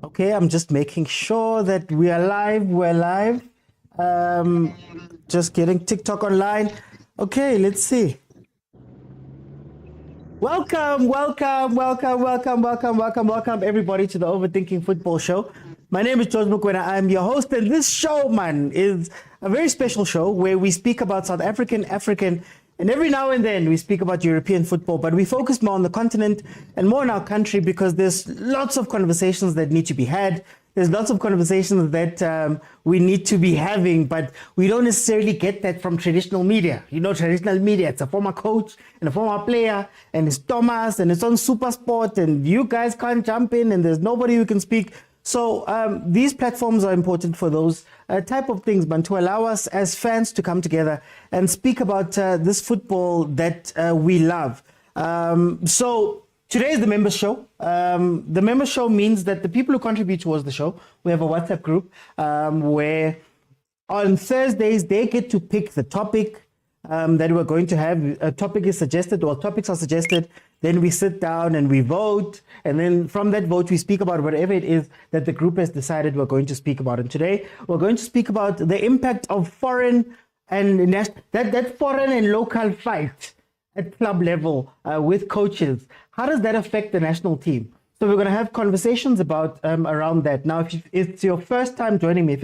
Okay, I'm just making sure that we are live. We're live. Um, just getting TikTok online. Okay, let's see. Welcome, everybody to the Overthinking Football Show. My name is George Mokwena. I'm your host, and this show, man, is a very special show where we speak about South African, and every now and then we speak about European football, but we focus more on the continent and more in our country because there's lots of conversations that need to be had. There's lots of conversations that we need to be having, but we don't necessarily get that from traditional media. You know, traditional media, it's a former coach and a former player, and it's Thomas, and it's on Supersport, and you guys can't jump in, and there's nobody who can speak. So these platforms are important for those type of things, but to allow us as fans to come together and speak about this football that we love. So today is the members show. The members show means that the people who contribute towards the show, we have a WhatsApp group where on Thursdays they get to pick the topic that we're going to have. A topic is suggested, or topics are suggested. Then we sit down and we vote, and then from that vote we speak about whatever it is that the group has decided we're going to speak about. And today we're going to speak about the impact of foreign and that foreign and local fight at club level with coaches. How does that affect the national team? So we're going to have conversations about around that. Now, if it's your first time joining me,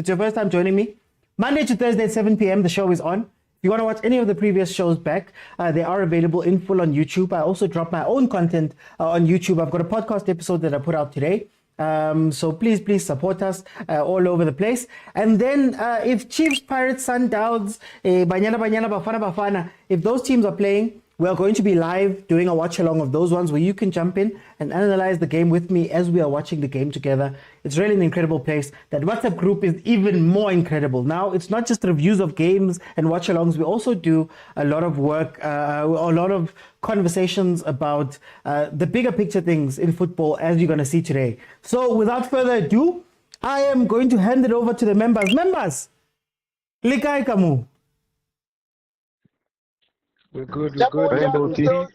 Monday to Thursday at 7 p.m. the show is on. If you want to watch any of the previous shows back, they are available in full on YouTube. I also drop my own content on YouTube. I've got a podcast episode that I put out today. So please support us all over the place. And then if Chiefs, Pirates, Sundowns, Banyana, Bafana, if those teams are playing, we're going to be live doing a watch along of those ones where you can jump in and analyze the game with me as we are watching the game together. It's really an incredible place. That WhatsApp group is even more incredible. Now, it's not just reviews of games and watch alongs. We also do a lot of work, a lot of conversations about the bigger picture things in football, as you're going to see today. So without further ado, I am going to hand it over to the members. Members, likai kamu. We're good. Rainbow team.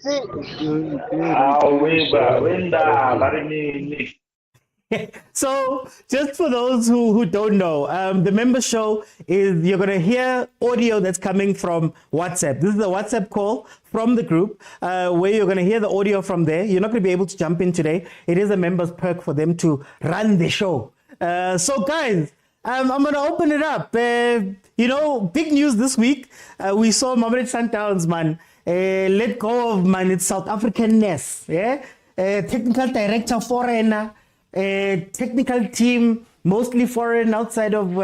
So, just for those who don't know, the member show is you're going to hear audio that's coming from WhatsApp. This is a WhatsApp call from the group where you're going to hear the audio from there. You're not going to be able to jump in today. It is a member's perk for them to run the show. So, guys, I'm going to open it up. Big news this week. We saw Mamelodi Sundowns, man, let go of, man, its South Africanness. Yeah? Technical director, foreigner. Technical team, mostly foreign, outside of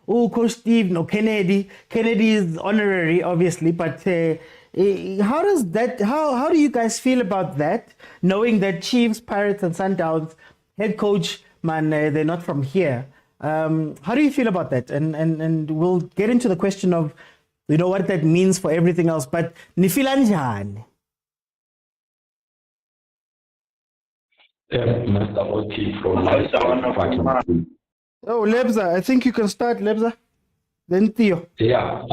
Coach Steve, Kennedy. Kennedy is honorary, obviously, but how does that? How do you guys feel about that? Knowing that Chiefs, Pirates, and Sundowns head coach, man, they're not from here. How do you feel about that? And we'll get into the question of, what that means for everything else. But nifilanjan. Mr. Oti from my side. Oh, Lebza, I think you can start, Lebza. Then Theo. Yeah,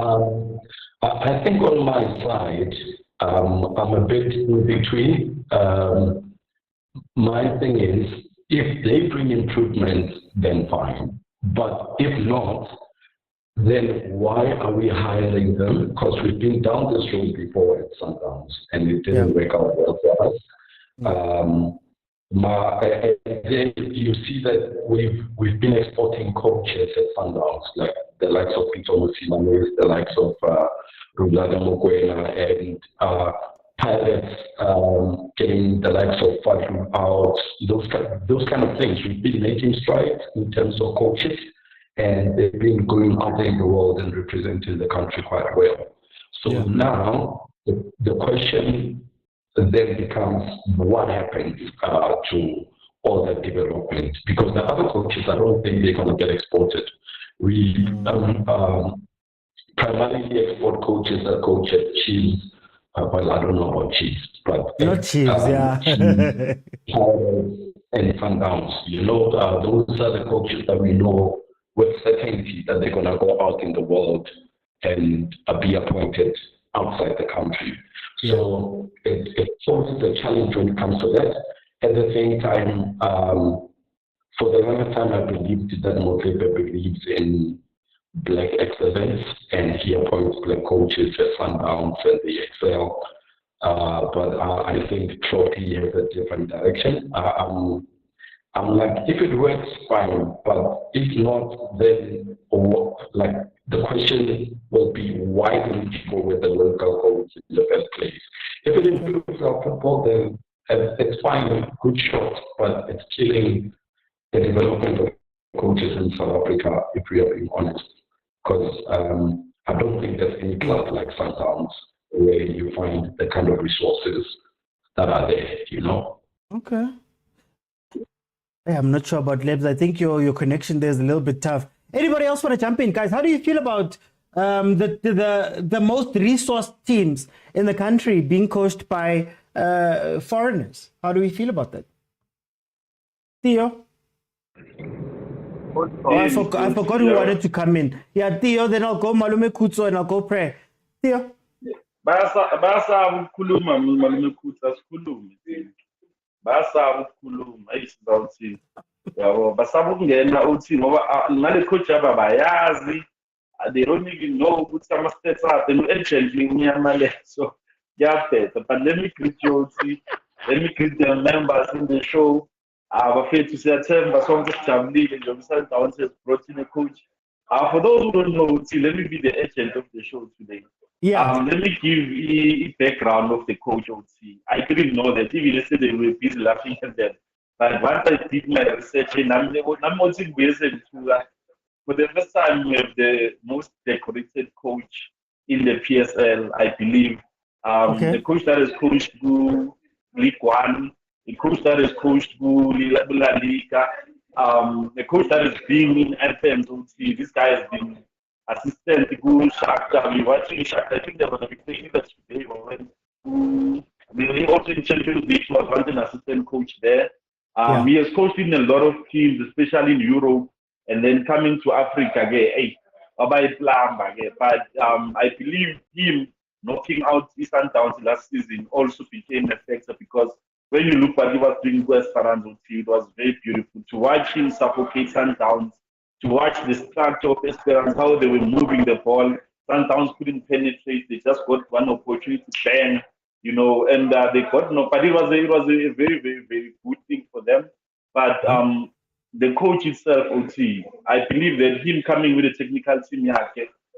I think on my side, I'm a bit in between. My thing is, if they bring improvements, then fine. But if not, then why are we hiring them? Because we've been down this road before at Sundowns, and it didn't work out well for us. You see that we've been exporting coaches at Sundowns, like the likes of Pitso Mosimane, the likes of rulani, mokwena, and Pirates getting the likes of Fadlu out, those kind of things. We've been making strides in terms of coaches, and they've been going out there in the world and representing the country quite well. So now the question then becomes what happens to all that development, because the other coaches, I don't think they're going to get exported. We primarily export coaches that coach at Chiefs. Well, I don't know about Chiefs, but not Chiefs, yeah. And Sundowns, those are the coaches that we know with certainty that they're going to go out in the world and be appointed outside the country. So it poses a challenge when it comes to that. At the same time, for the longest time, I believed that Motsepe believes in black excellence, and he appoints black coaches at Sundowns and the excel. But I think Troy has a different direction. I'm like, if it works, fine. But if not, then like the question will be, why didn't you go with the local coach in the first place? If it improves our football, then it's fine, good shot, but it's killing the development of coaches in South Africa, if we are being honest. Because I don't think there's any club like Sundowns where you find the kind of resources that are there, you know? Okay. Yeah, I'm not sure about Lebs. I think your connection there is a little bit tough. Anybody else want to jump in? Guys, how do you feel about the most resourced teams in the country being coached by foreigners? How do we feel about that? Theo? Oh, I forgot who wanted to come in. Yeah, Theo, then I'll go Malume Kutso and I'll go pray. Theo? Bayasaba ukukhuluma Malume Kutso asikhulume. Bayasaba ukukhuluma ayisizawuthi. Yabo basaba ukungena uthi ngoba ngale coach yaba bayazi. They don't even know ukuthi ama stats are the agent ngiyamale. So yeah, but let me greet you, let me greet the members in the show. Bafethu siyathemba sonke sijabulile nje uSundowns has brought in a coach. For those who don't know, let me be the agent of the show today. Yeah. Let me give the background of the coach. I didn't know that. Even yesterday we were busy laughing at that. But once I did my research, I'm watching for the first time we have the most decorated coach in the PSL, I believe. The coach that has coached League One, the coach that has coached La Liga, the coach that has been in Athens. This guy has been assistant to Shakhtar. We're watching Shakhtar. I think there was a big thing that today when they also in Champions League was once an assistant coach there. He has coached in a lot of teams, especially in Europe, and then coming to Africa. But I believe him knocking out Sundowns last season also became a factor, because when you look what he was doing with Esperance, it was very beautiful to watch him suffocate Sundowns, to watch the structure of Esperance, how they were moving the ball. Sundowns couldn't penetrate. They just got one opportunity to bang, and they got no. But it was a very, very, very good thing for them. But the coach itself, I believe that him coming with a technical team,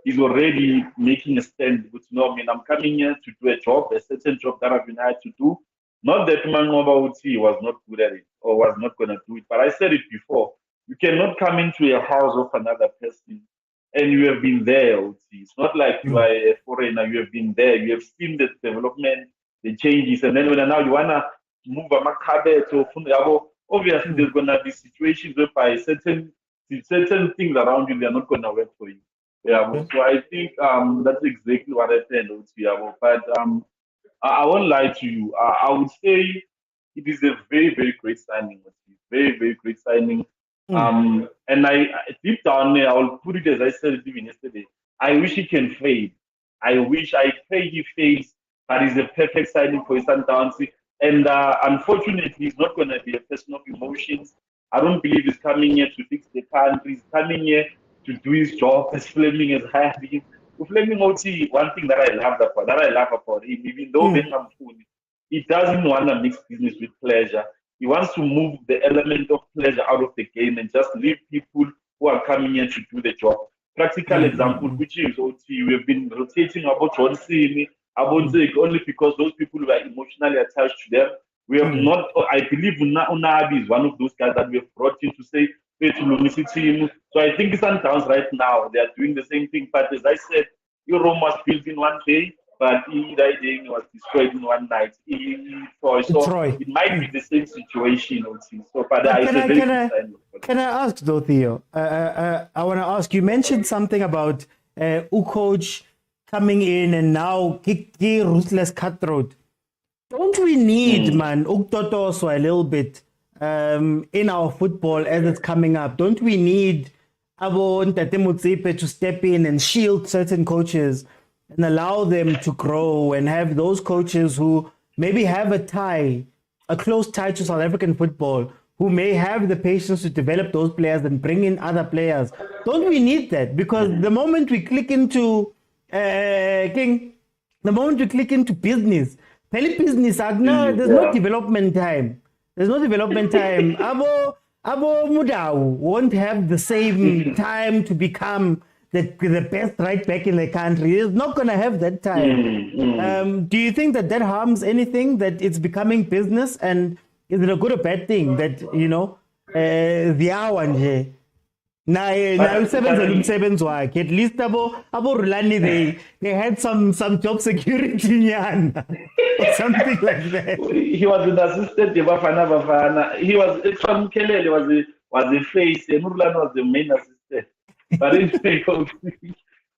is already making a stand. I'm coming here to do a job, a certain job that I've been hired to do. Not that Mangoba was not good at it or was not going to do it. But I said it before. You cannot come into a house of another person and you have been there. It's not like you are a foreigner. You have been there. You have seen the development, the changes. And then when now you want to move a Makabe to obviously there's going to be situations whereby certain things around you, they're not going to work for you. So I think that's exactly what I said. But I won't lie to you. I would say it is a very, very great signing. Very, very great signing. And I deep down there, I will put it as I said it even yesterday. I wish he can fail. I pray he fails, but it's a perfect signing for his Sundowns. And unfortunately, he's not going to be a person of emotions. I don't believe he's coming here to fix the country. He's coming here to do his job as Fleming has hired him. Fleming, one thing that I love about him, even though he doesn't want to mix business with pleasure. He wants to move the element of pleasure out of the game and just leave people who are coming here to do the job. Practical example, which is we have been rotating about John Cena, about Zig, only because those people were emotionally attached to them. We have not, I believe Unabi is one of those guys that we have brought in to say, so I think Sundowns right now, they are doing the same thing. But as I said, Rome was built in one day, but he was destroyed in one night. So it might be the same situation. So, but can I ask though, Theo? I want to ask, you mentioned something about coach coming in and now ruthless cutthroat. Don't we need, man, Uktotoso a little bit in our football as it's coming up? Don't we need Ntate Motsepe to step in and shield certain coaches and allow them to grow and have those coaches who maybe have a close tie to South African football, who may have the patience to develop those players and bring in other players. Don't we need that? Because the moment we click into the moment we click into business, business, there's no development time. There's no development time. Abo Mudau won't have the same time to become the best right back in the country. He's not going to have that time. Do you think that harms anything, that it's becoming business? And is it a good or bad thing that, the hour now seven work? At least abo rulani, they had some job security or something like that. He was an assistant, Bafana. He was from Kelele was the face, and Rulani was the main assistant. But anyway,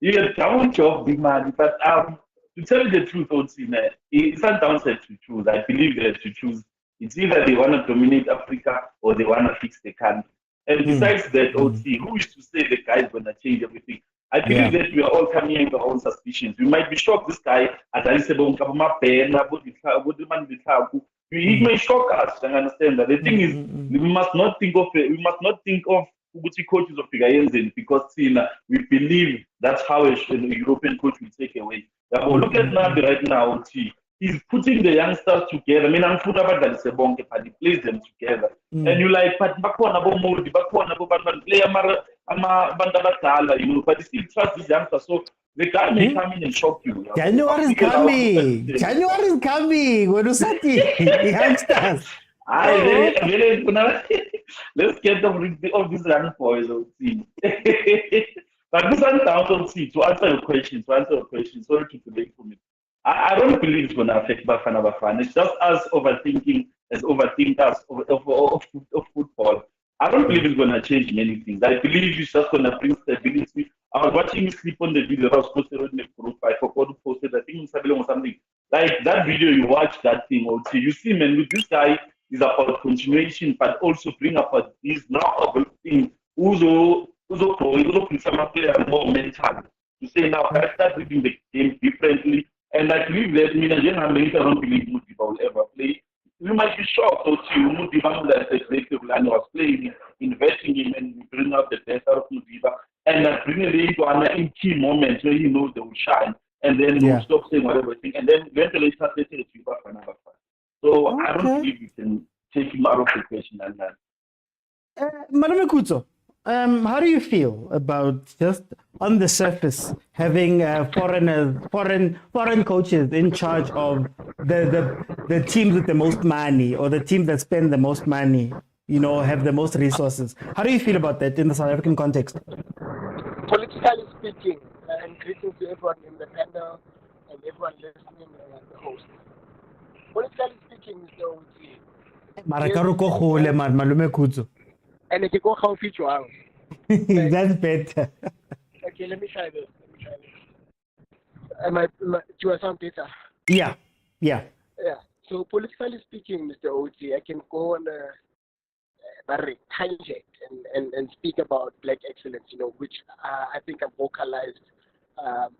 you get down job, big man. But to tell you the truth, it's not downside to choose. I believe they have to choose. It's either they want to dominate Africa or they want to fix the country. And besides that, OT, who is to say the guy is going to change everything? I believe that we are all coming in with our own suspicions. We might be shocked. This guy, he may shock us. I understand that. The thing is, we must not think of coaches of Figayenzen because we believe that's how a European coach will take away. Look at Nabi right now, OT. He's putting the youngsters together. I mean, I'm put about that Sebonke, but he plays them together. And you like, but but he still trusts these youngsters. So the guy may come in and shock you. January is coming. January is coming. When you say youngsters. Let's get them of these young boys. But this is down to answer your question. Sorry to delay for me. I don't believe it's going to affect Bafana. It's just us overthinking as overthinkers of football. I don't believe it's going to change many things. I believe it's just going to bring stability. I was watching you sleep on the video that was posted in the group. I forgot to post it. I think Sabelo or something. Like that video, you watch that thing, or you see, man, with this guy is about continuation, but also bring up this novel thing. Uzo some player more mental. To say now, I start reading the game differently. And I believe that I don't believe Mutiba will ever play. You might be shocked to see Mutiba that Rulani was playing, investing him and bring out the best out of Mutiba and bring it into key moments where he knows they will shine and then they'll stop saying whatever thing and then eventually start taking it to another fight. So I don't believe we can take him out of the question and that. Madame Kuzo, how do you feel about just on the surface having foreign coaches in charge of the teams with the most money or the teams that spend the most money, have the most resources? How do you feel about that in the South African context? Politically speaking, and greetings to everyone in the panel and everyone listening and the host. Politically speaking, Mr. Marume Kuzo. And if you go how feature out. That's better. Okay, let me try this. Do you sound better? Yeah. So politically speaking, Mr. OT, I can go on a tangent and speak about black excellence, which I think I vocalized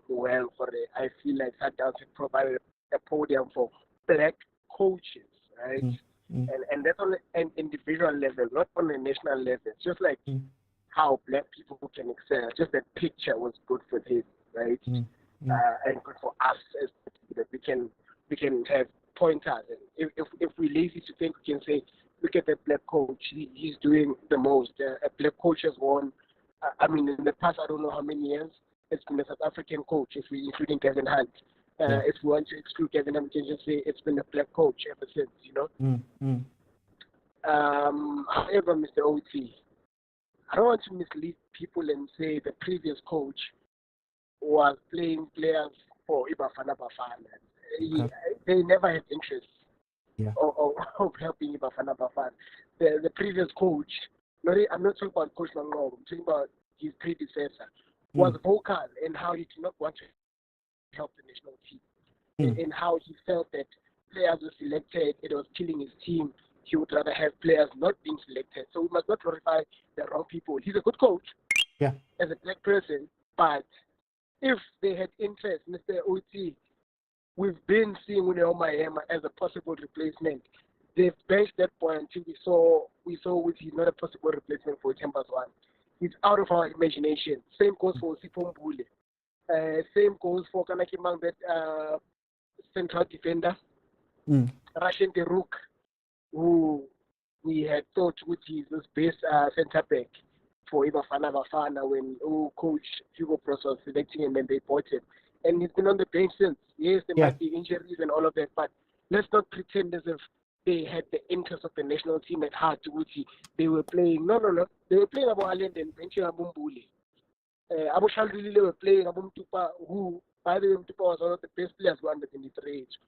well for it. I feel like Sundowns had provided a podium for black coaches, right? And that's on an individual level, not on a national level. It's just like how black people can excel. Just that picture was good for him, right? And good for us as that we can have pointers. And if we're lazy to think, we can say, look at that black coach. He's doing the most. A black coach has won. In the past, I don't know how many years, it's been a South African coach, including Gavin Hunt. If we want to exclude Gavin, we can just say it's been a black coach ever since, However, Mr. OT, I don't want to mislead people and say the previous coach was playing players for Bafana. They never had interest of helping Bafana. The previous coach, I'm not talking about Coach Mango, I'm talking about his predecessor, was vocal in how he did not want to help the national team, in how he felt that players were selected, it was killing his team. He would rather have players not being selected. So we must not glorify the wrong people. He's a good coach as a black person, but if they had interest, Mr. OT, we've been seeing Mayema as a possible replacement. they've benched that boy until we saw which he's not a possible replacement for Chambers one. He's out of our imagination. Same goes for Sipho Mbule. Same goes for Kanaki Mang, that central defender, Russian Deruk, who we had thought would be his best centre back for Bafana when coach Hugo was selecting him and they bought him. And he's been on the bench since. Yes, there might be injuries and all of that, but let's not pretend as if they had the interest of the national team at heart, which they were playing. No. They were playing about Allen and benching Abumbule. Abu Shalvili were playing Abumtupa, who, by the way, Mtupa was one of the best players who under 23 age.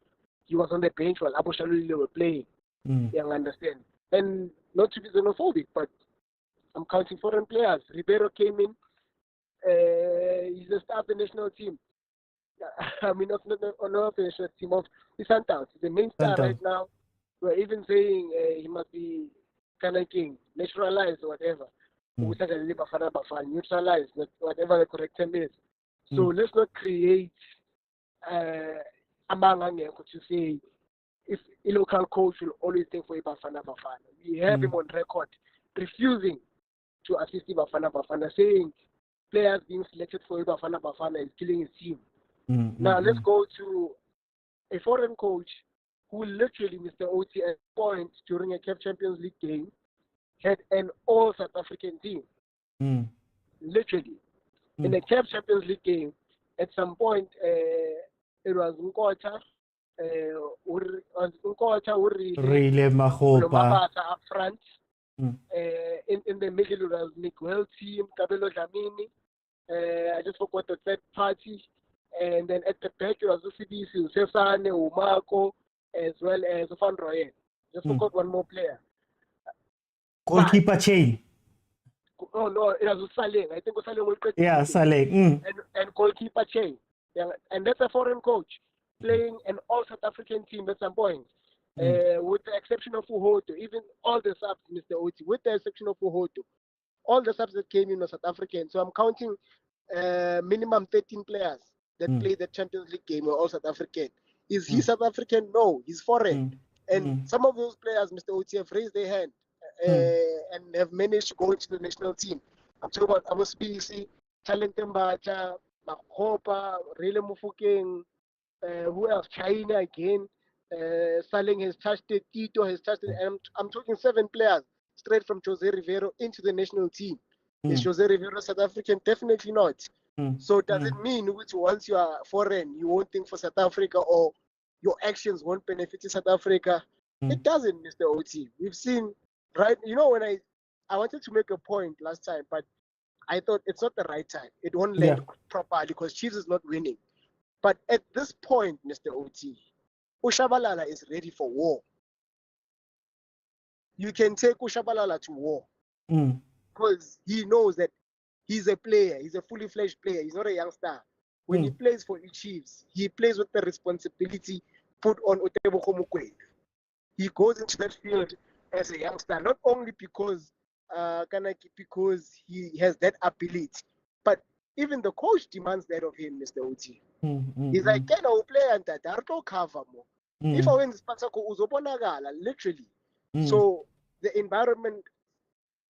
He was on the bench while Abu Shalvili were playing. You understand? And not to be xenophobic, but I'm counting foreign players. Ribeiro came in. He's the star of the national team. I mean, not the national team of the Sundowns. He's the main star right now. We're even saying he must be kind of king, naturalized or whatever. Neutralized, whatever the correct term is. So let's not create a manganga to say if a local coach will always think for Bafana. We have him on record refusing to assist Bafana, saying players being selected for Bafana is killing his team. Now let's go to a foreign coach who literally, Mr. Oti, at a point during a CAF Champions League game, had an all South African team. Literally. In a CAF Champions League game, at some point, it was Nkota, Rile Mahopa up front. In the middle, it was Miguel team, Kabelo Dlamini. I just forgot the third party. And then at the back, it was UCBC, Sefane, Umako, as well as Van Royen. Just forgot one more player. Goalkeeper chain. Oh, no, it was Saleng. I think Saleng will play. Yeah, Saleng. And goalkeeper chain. Yeah, and that's a foreign coach playing an all South African team at some point. With the exception of Uhoto, even all the subs, Mr. Oti, with the exception of Uhoto, all the subs that came in were South African. So I'm counting minimum 13 players that played the Champions League game were all South African. Is he South African? No, he's foreign. And some of those players, Mr. Oti, have raised their hand and have managed to go into the national team. I'm talking about Amos BC, Talent Mbacha, Makopa, Rele Mufukeng, who else? China again. Saleng has touched it, Tito has touched it. And I'm talking 7 players straight from Jose Rivero into the national team. Is Jose Rivero South African? Definitely not. So does it mean which once you are foreign, you won't think for South Africa or your actions won't benefit South Africa? It doesn't, Mr. Oti. We've seen, right? You know, when I wanted to make a point last time, but I thought it's not the right time. It won't land properly because Chiefs is not winning. But at this point, Mr. Oti, Ushabalala is ready for war. You can take Ushabalala to war because he knows that he's a player. He's a fully fledged player. He's not a youngster. When he plays for the Chiefs, he plays with the responsibility put on Otebogo Mokwena. He goes into that field as a youngster, not only because he has that ability, but even the coach demands that of him, Mr. Oti. He's like, can I play and that? I don't cover more. If I win this Patsako Uzobonagala, literally. So the environment,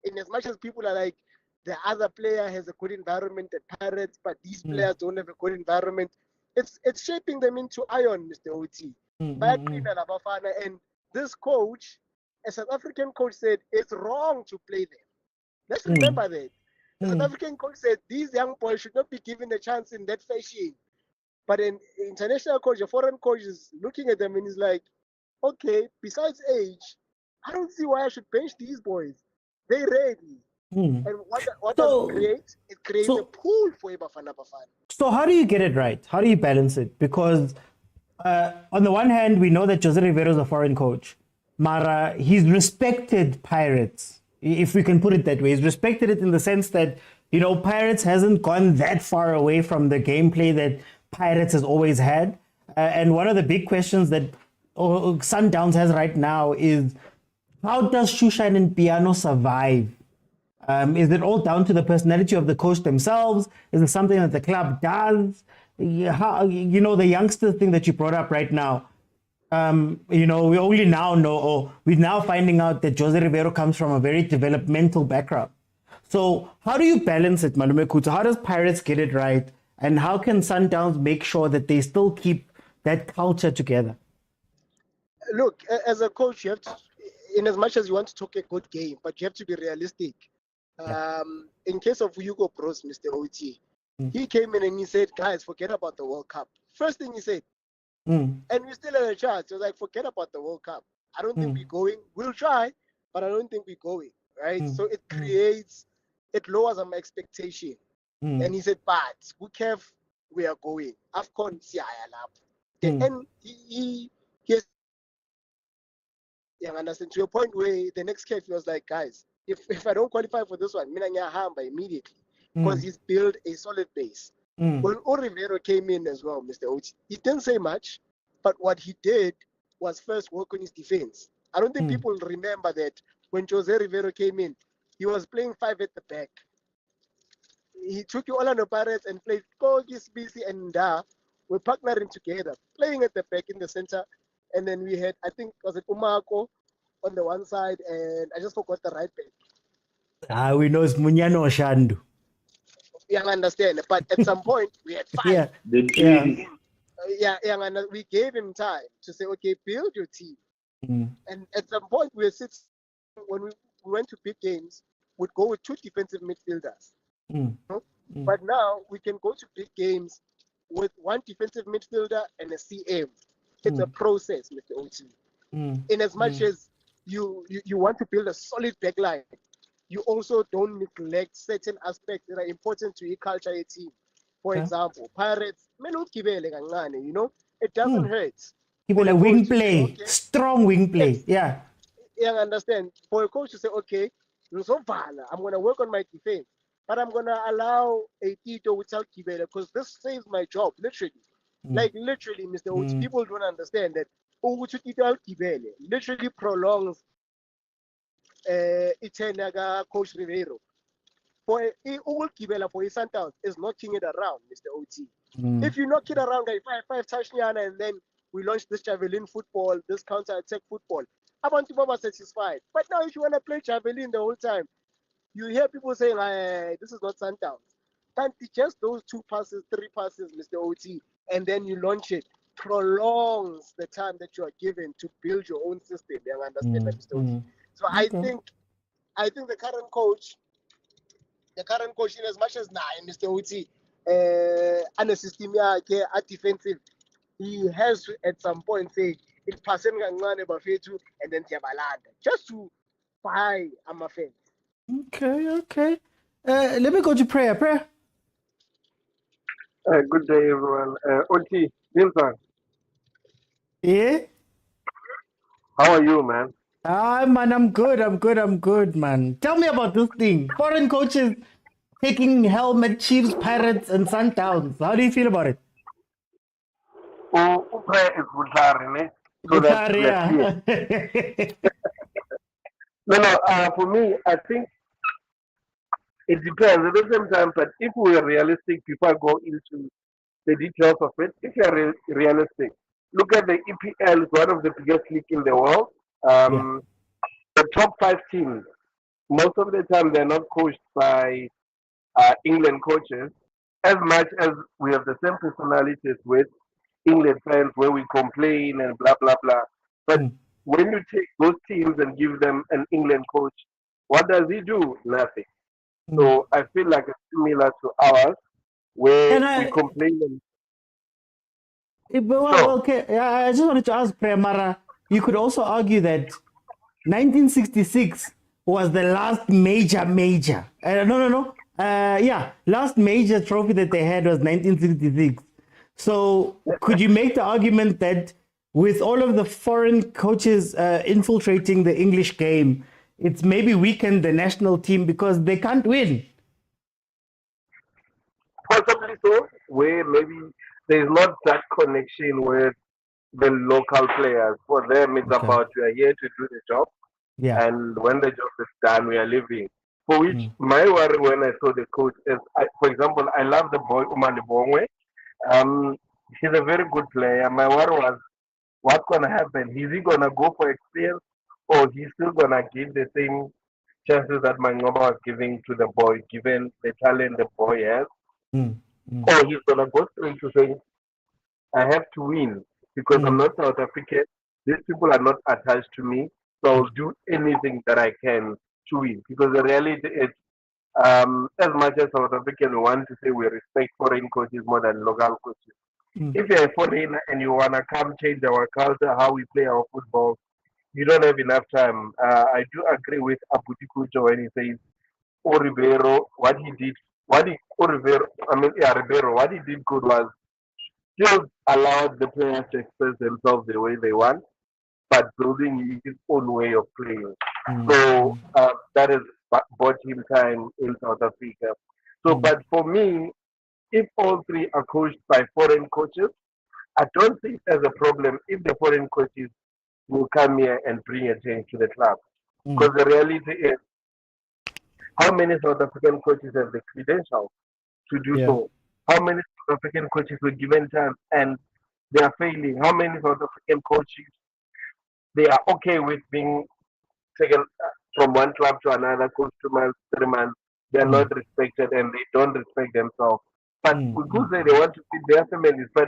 in as much as people are like, the other player has a good environment at Pirates, but these players don't have a good environment. It's shaping them into iron, Mr. Oti. And this coach, a South African coach, said it's wrong to play them. Let's remember that. The South African coach said these young boys should not be given a chance in that fashion. But an international coach, a foreign coach, is looking at them and is like, okay, besides age, I don't see why I should bench these boys. They're ready. And what does it create? It creates a pool for Bafana. So how do you get it right? How do you balance it? Because on the one hand, we know that Jose Rivero is a foreign coach. Mara, he's respected Pirates, if we can put it that way. He's respected it in the sense that, you know, Pirates hasn't gone that far away from the gameplay that Pirates has always had. And one of the big questions that Sundowns has right now is, how does Shushan and Piano survive? Is it all down to the personality of the coach themselves? Is it something that the club does? How, you know, the youngster thing that you brought up right now, You know, we only now know, or we're now finding out that Jose Rivero comes from a very developmental background. So how do you balance it, Malume Kutu? How does Pirates get it right? And how can Sundowns make sure that they still keep that culture together? Look, as a coach, you have to, in as much as you want to talk a good game, but you have to be realistic. In case of Hugo Bros, Mr. OT, he came in and he said, guys, forget about the World Cup. First thing he said, and we still had a chance. He was like, forget about the World Cup. I don't think we're going. We'll try, but I don't think we're going. Right? So it creates, it lowers our expectation. And he said, but CAF, we are going. AFCON, and he has, understand, to a point where the next CAF was like, guys, if I don't qualify for this one, Hamba immediately, because he's built a solid base. When Rivero came in as well, Mr. Oti, he didn't say much, but what he did was first work on his defense. I don't think people remember that when Jose Rivero came in, he was playing 5 at the back. He took you all on the Pirates and played Kogi, BC, and we're partnering together, playing at the back in the center. And then we had, I think, was it Umako on the one side, and I just forgot the right back. We know it's Munyano Shandu. You understand, but at some point we had 5. We gave him time to say, okay, build your team. And at some point we were when we went to big games, would go with 2 defensive midfielders. But now we can go to big games with 1 defensive midfielder and a CM. It's a process, Mr. OT. In as much as you want to build a solid backline, you also don't neglect certain aspects that are important to your culture, your team. For example, Pirates, you know, it doesn't hurt. Even a wing play, strong wing play. Yes. Yeah, I understand. For a coach to say, okay, I'm going to work on my defense, but I'm going to allow a Tito without Kibele because this saves my job, literally. Like, literally, Mr. Ochi, people don't understand that Kibele literally prolongs Itenaga Coach Rivero. For Kibela for his Sundowns is knocking it around, Mr. OT. If you knock it around like 5 touchdowns and then we launch this javelin football, this counter-attack football, I want to be satisfied. But now if you want to play javelin the whole time, you hear people saying, this is not Sundowns. Can't just those 2 passes, 3 passes, Mr. OT, and then you launch it, prolongs the time that you are given to build your own system. You understand that, Mr. OT? So I think the current coach, in as much as Mr. Oti, and the system at defensive, he has to at some point say it passing and then just to buy Amafet. Okay. Let me go to prayer. Good day, everyone. Oti, Milford. Yeah? How are you, man? Man, I'm good, man. Tell me about this thing. Foreign coaches taking helmet, Chiefs, Pirates, and Sundowns. How do you feel about it? Prayer is Butlari, so that's clear. No, for me, I think it depends at the same time, but if we are realistic, before I go into the details of it, if you are realistic, look at the EPL, it's one of the biggest leagues in the world. The top 5 teams, most of the time they're not coached by England coaches, as much as we have the same personalities with England fans where we complain and blah, blah, blah. But when you take those teams and give them an England coach, what does he do? Nothing. So I feel like it's similar to ours, where we complain. Okay, I just wanted to ask Premara, you could also argue that 1966 was the last major. Last major trophy that they had was 1966. So could you make the argument that with all of the foreign coaches infiltrating the English game, it's maybe weakened the national team because they can't win? Possibly so, where maybe there's not that connection with the local players. For them, it's about we are here to do the job. Yeah. And when the job is done, we are leaving. For which my worry when I saw the coach is, for example, I love the boy Umani Bongwe. He's a very good player. My worry was what's gonna happen? Is he gonna go for experience, or he's still gonna give the same chances that Mangoba was giving to the boy, given the talent the boy has, Mm, mm, or he's gonna go straight to saying, I have to win because I'm mm, not South African. These people are not attached to me, so I'll do anything that I can to win. Because the reality is, as much as South African, we want to say we respect foreign coaches more than local coaches. mm, If you're a foreigner and you wanna come change our culture, how we play our football, you don't have enough time. I do agree with Abuti Kujo when he says, "O Ribeiro, what he did, what he O Ribeiro, I mean, yeah, Ribeiro, what he did good was still allowed the players to express themselves the way they want, but building his own way of playing. mm, So mm, that has bought him time in South Africa. So, mm, but for me, if all three are coached by foreign coaches, I don't think there's a problem if the foreign coaches will come here and bring a change to the club. mm. Because the reality is, how many South African coaches have the credentials to do Yeah. so? How many South African coaches were given chance and they are failing? How many South African coaches they are okay with being taken from one club to another, coach 2 months, 3 months? They are Mm, not respected and they don't respect themselves. But mm, we could mm, say they want to feed their families, but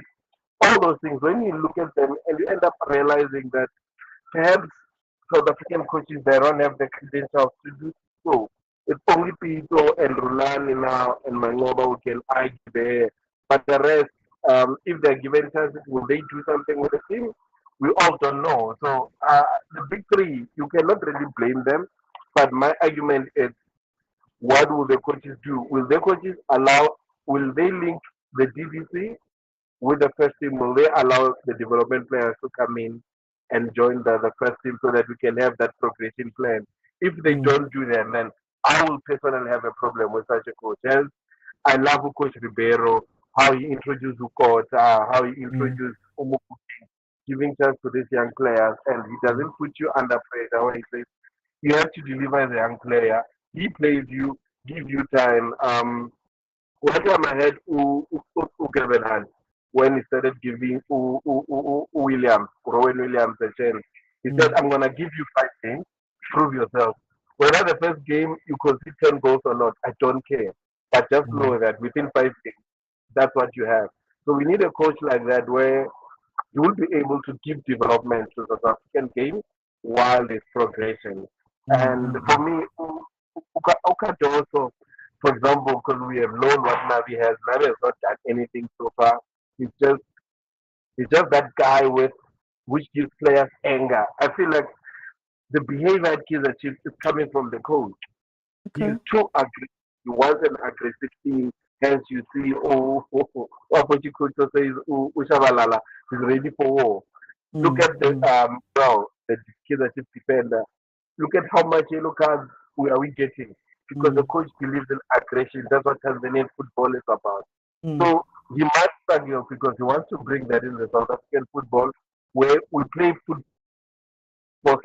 all those things, when you look at them and you end up realizing that perhaps South African coaches they don't have the credentials to do so. It's only Pitso and Rulani now and Mangoba who can argue there. But the rest, if they're given chances, will they do something with the team? We all don't know. So the big three, you cannot really blame them. But my argument is, what will the coaches do? Will the coaches allow? Will they link the DVC with the first team? Will they allow the development players to come in and join the first team so that we can have that progression plan? If they mm, don't do that, then I will personally have a problem with such a coach. Hence, I love Coach Ribeiro, how he introduced Ukota, how he mm, introduced Umukuti, giving chance to these young players, and he mm, doesn't put you under pressure when he says you have to deliver as a young player. He plays you, give you time. One time I had Gavin when he started giving Williams, Rowan Williams a chance. He said, mm, I'm going to give you 5 games, prove yourself. Whether the first game you concede 10 goals or not, I don't care. But just mm, know that within 5 games, that's what you have. So we need a coach like that where you will be able to give development to the South African game while there's progression. mm, And for mm, me, Okato also, for example, because we have known what Navi has. Navi has not done anything so far. He's just he's just that guy with which gives players anger. I feel like the behavior at Kaizer Chiefs is coming from the coach. He's okay. too aggressive. He wants an aggressive team. Hence, you see, what coach says, Ushabalala is ready for war. Look Mm, at the mm, the Kaizer Chiefs defender. Look at how much yellow cards we getting because the mm, coach believes in aggression. That's what Tanzanian football is about. mm, So he might struggle because he wants to bring that in the South African football where we play football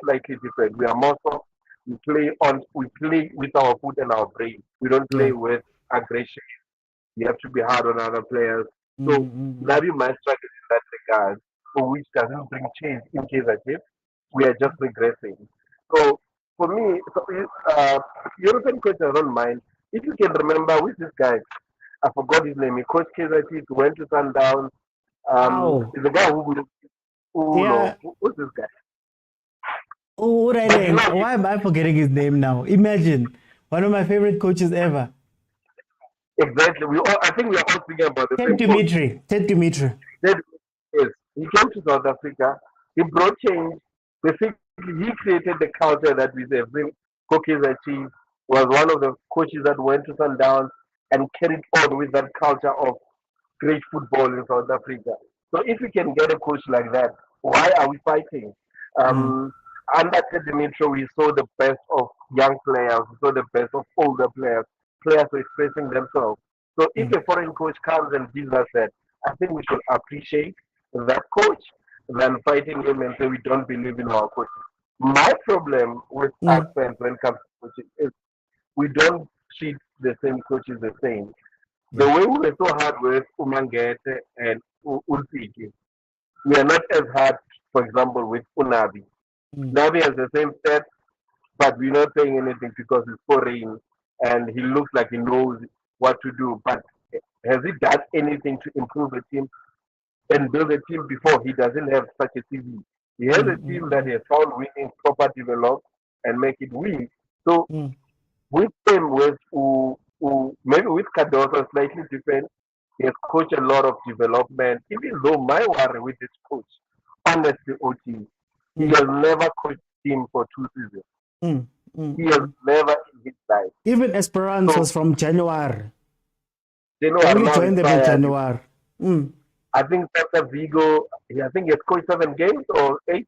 slightly different. We are more soft. We play with our foot and our brain. We don't yeah. play with aggression. You have to be hard on other players. Mm, So mm, mm. Nabi might struggle in that regard, for which doesn't bring change in case of it. We are just regressing. So for me, European coach I don't mind. If you can remember with this guy, I forgot his name. He coached Kaizer Chiefs, went to Sundowns. Ow. Is the guy who no, Yeah. who's this guy? Oh, But you Railing. know, Why am I forgetting his name now? Imagine. One of my favorite coaches ever. exactly. I think we are all speaking about the Ted same coach. Dimitri. Ted Dimitri. That is, he came to South Africa. He brought change. Basically, he created the culture that we have seen. Cookies achieved was one of the coaches that went to Sundowns and carried on with that culture of great football in South Africa. So if we can get a coach like that, why are we fighting? Mm, Um, Under Ted Dimitri, we saw the best of young players, we saw the best of older players. Players were expressing themselves. So if mm, a foreign coach comes and gives us that, I think we should appreciate that coach than fighting him and say we don't believe in our coaches. My problem with us mm. fans when it comes to coaching is we don't treat the same coaches the same. The Yeah. way we were so hard with Umangete and Ulfiki, we are not as hard for example, with Unabi. Mm. Nabi has the same stats, but we're not saying anything because he's foreign and he looks like he knows what to do. But has he done anything to improve the team and build a team before? He doesn't have such a CV. He has a team that he has found winning, proper develop, and make it win. So Mm. with him, maybe with Cardoso slightly different. He has coached a lot of development. Even though my worry with this coach, honestly, OT, he has never coached him for 2 seasons. Mm. Mm. He has never in his life. Even Esperance So- was from January. They know He I'm only not joined them in inspired. January. Mm. I think Santa Vigo, I think he has coached 7 games or 8.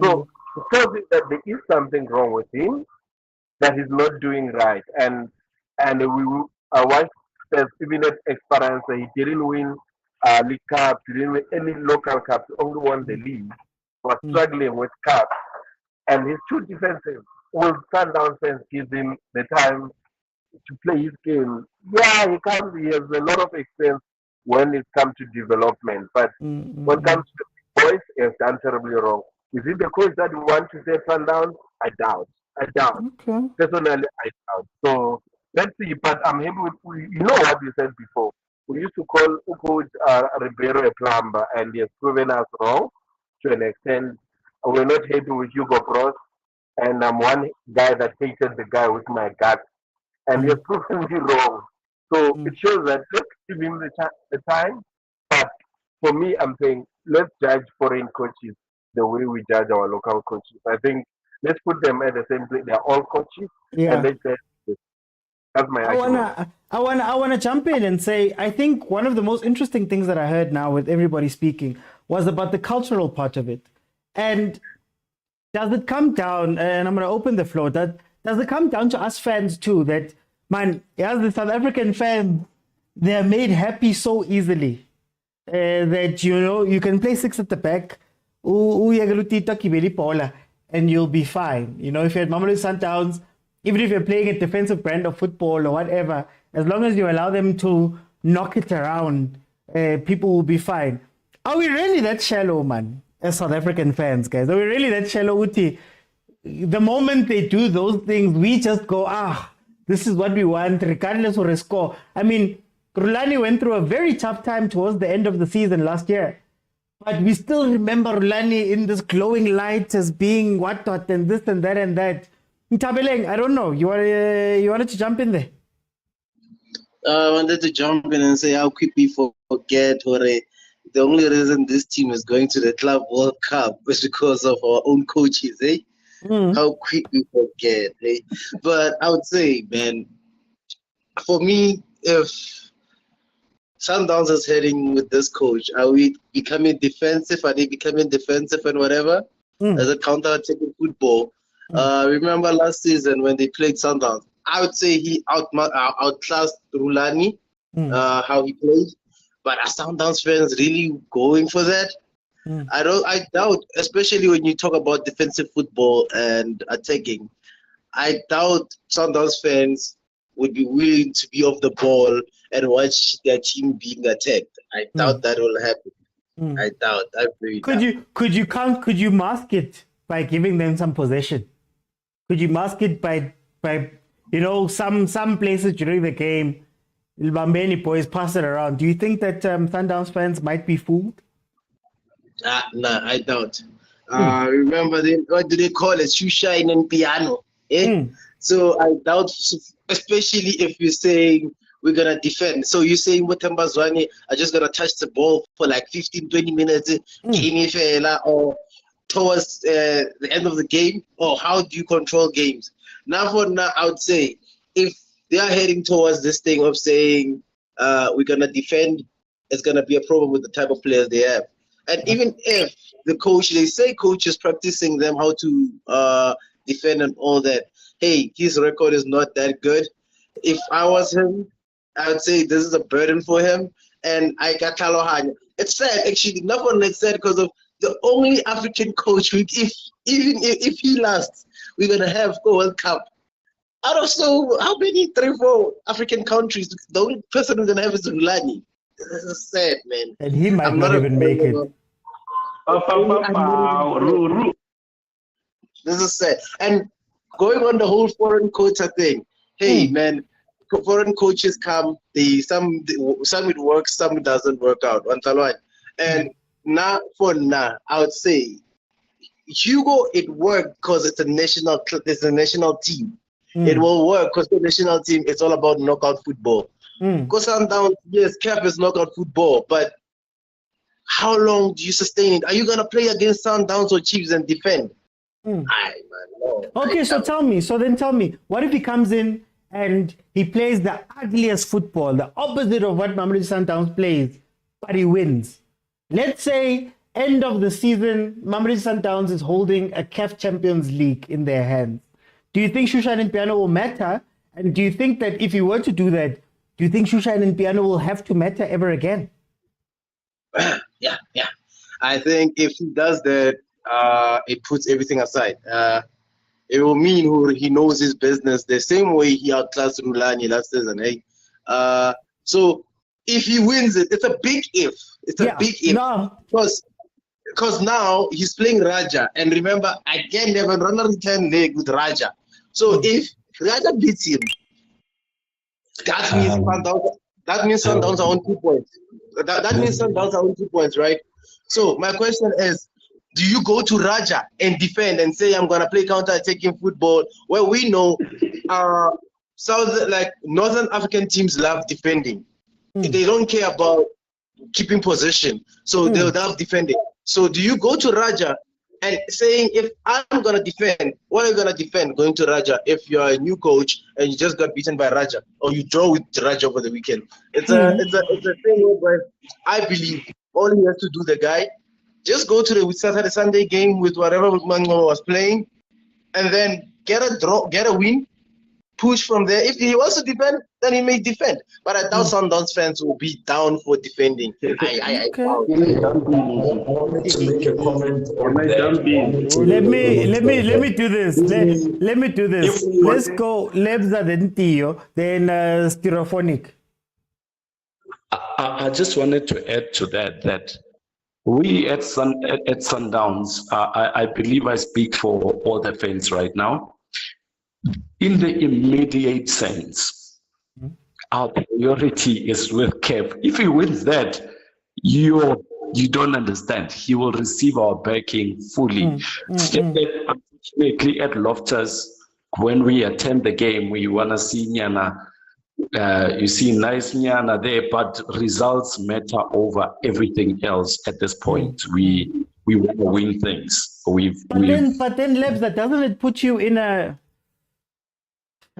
So it tells you that there is something wrong with him that he's not doing right. And once says even at experience, he didn't win League Cup, he didn't win any local cup, he only won the league. He was struggling with cup. And his two defenses, will Sundowns fans give him the time to play his game. Yeah, he has a lot of experience when it comes to development. But when it comes to the boys, he has done terribly wrong. Is it the coach that we want to say Sundowns? I doubt. Okay. Personally, I doubt. So let's see. But I'm happy with you know what you said before. We used to call Coach Ribeiro a plumber, and he has proven us wrong to an extent. We're not happy with Hugo Bros, and I'm one guy that hated the guy with my gut, and he has proven me wrong. So it shows that let's give him the time. But for me, I'm saying let's judge foreign coaches the way we judge our local coaches. I think let's put them at the same place. They're all coaches, Yeah. and let's that's my argument. I wanna jump in and say I think one of the most interesting things that I heard now with everybody speaking was about the cultural part of it. And does it come down, and I'm gonna open the floor, does it come down to us fans too, that man, as the South African fans, they're made happy so easily. That you can play 6 at the back, and you'll be fine. If you're at Mamelodi Sundowns, even if you're playing a defensive brand of football or whatever, as long as you allow them to knock it around, people will be fine. Are we really that shallow, man, as South African fans, guys? Are we really that shallow, Uti? The moment they do those things, we just go, this is what we want, regardless of the score. I mean, Rulani went through a very tough time towards the end of the season last year. But we still remember Rulani in this glowing light as being what, and this and that and that. Ntabeleng, I don't know. You wanted to jump in there? I wanted to jump in and say how quick we forget, the only reason this team is going to the Club World Cup is because of our own coaches, eh? How quick we forget, eh? But I would say, man, for me, if Sundowns is heading with this coach, are we becoming defensive? Are they becoming defensive and whatever? As a counter-attacking football? Remember last season when they played Sundowns? I would say he outclassed Rulani, how he played. But are Sundowns fans really going for that? I doubt, especially when you talk about defensive football and attacking. I doubt Sundowns fans would be willing to be off the ball and watch their team being attacked. I doubt that will happen. I doubt. I really doubt. Could you mask it by giving them some possession? Could you mask it by some places during the game, Bambeni boys pass it around? Do you think that Sundowns fans might be fooled? No, I doubt. Remember, what do they call it? Shoe shine and piano. Eh? So I doubt, especially if you're saying we're going to defend. So you're saying Motaung Zwane are just going to touch the ball for like 15, 20 minutes, or towards the end of the game? Or how do you control games? Now, I would say if they are heading towards this thing of saying we're going to defend, it's going to be a problem with the type of players they have. And even if they say coach is practicing them how to defend and all that, hey, his record is not that good. If I was him, I would say this is a burden for him. And I got Khanye. It's sad, actually. Not only it's sad because of the only African coach, if he lasts, we're going to have a World Cup. Out of how many 3-4 African countries, the only person who's going to have is Rulani. This is sad, man. And he might not even make it. This is sad. And going on the whole foreign quota thing, hey man, foreign coaches come, some it works, some it doesn't work out. And now I would say Hugo, it worked because it's a national team. It will work because the national team is all about knockout football. Because Sundowns, yes, CAF is knockout football, but how long do you sustain it? Are you gonna play against Sundowns or Chiefs and defend? Okay, so tell me, what if he comes in and he plays the ugliest football, the opposite of what Mamelodi Sundowns plays, but he wins? Let's say end of the season, Mamelodi Sundowns is holding a CAF Champions League in their hands. Do you think Shushan and Piano will matter? And do you think that if he were to do that, do you think Shushan and Piano will have to matter ever again? Yeah. I think if he does that, it puts everything aside. It will mean he knows his business the same way he outclassed Rulani last season. So if he wins it, it's a big if. It's a big if. Because now he's playing Raja. And remember, again, they have a return leg with Raja. So if Raja beats him, that means Sundowns are on 2 points. That means Sundowns are on 2 points, right? So my question is, do you go to Raja and defend and say, I'm going to play counter-attacking football? Well, we know Northern African teams love defending. They don't care about keeping possession. So they'll love defending. So do you go to Raja and saying, if I'm going to defend, what are you going to defend going to Raja if you're a new coach and you just got beaten by Raja or you draw with Raja over the weekend? It's a thing where I believe all he has to do, the guy, just go to the Saturday Sunday game with whatever Mango was playing and then get a draw, get a win, push from there. If he wants to defend, then he may defend. But I doubt Sundowns fans will be down for defending. I doubt. To make a comment on Let me do this. Let me do this. Let's go Lebza then Tio, then Stereophonic. I just wanted to add to that we at Sundowns, I believe I speak for all the fans right now. In the immediate sense, our priority is with CAF. If he wins that, you don't understand. He will receive our backing fully. Unfortunately, at Loftus, when we attend the game, we want to see Nyana. You see nice Nyana there, but results matter over everything else at this point. We want to win things. But then, Lebza, doesn't it put you in a...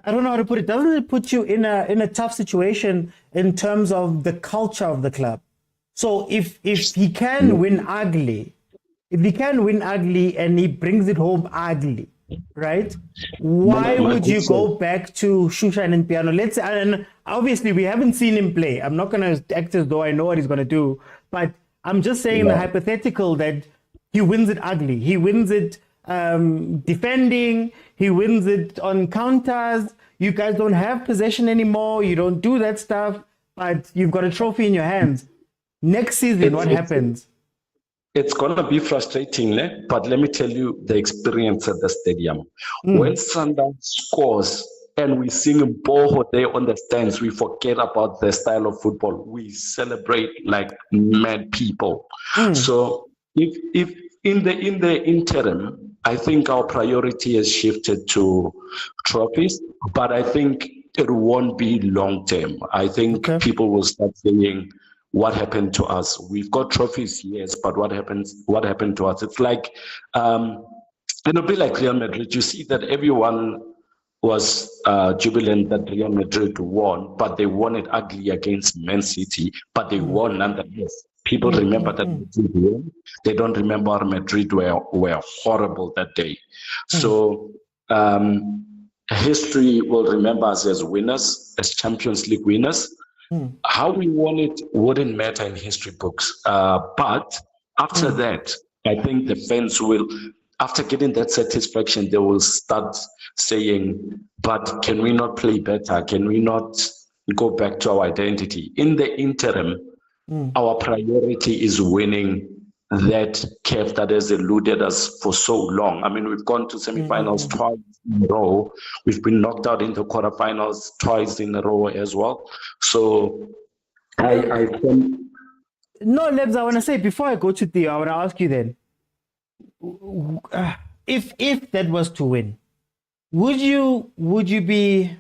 I don't know how to put it. Doesn't it put you in a tough situation in terms of the culture of the club? So if he can win ugly, and he brings it home ugly, right? Why would you go back to Shushan and Piano? And obviously we haven't seen him play. I'm not going to act as though I know what he's going to do, but I'm just saying the hypothetical that he wins it ugly. He wins it defending. He wins it on counters. You guys don't have possession anymore. You don't do that stuff, but you've got a trophy in your hands. Next season, what happens? It's going to be frustrating, but let me tell you the experience at the stadium. When Sundowns scores and we sing Mpoho there on the stands, we forget about the style of football. We celebrate like mad people. So if in the interim, I think our priority has shifted to trophies, but I think it won't be long term. I think people will start saying, what happened to us? We've got trophies, yes, but what happened to us? It's like, it'll be like Real Madrid. You see that everyone was jubilant that Real Madrid won, but they won it ugly against Man City, but they won nonetheless. People remember that Madrid won. They don't remember Madrid were horrible that day. So history will remember us as winners, as Champions League winners. How we won it wouldn't matter in history books. But after that, I think the fans will, after getting that satisfaction, they will start saying, but can we not play better? Can we not go back to our identity? In the interim, our priority is winning that CAF that has eluded us for so long. I mean, we've gone to semi-finals twice in a row. We've been knocked out into quarterfinals twice in a row as well. So I think... No, Lebs, I want to say, before I go to Theo, I want to ask you then, if that was to win, would you be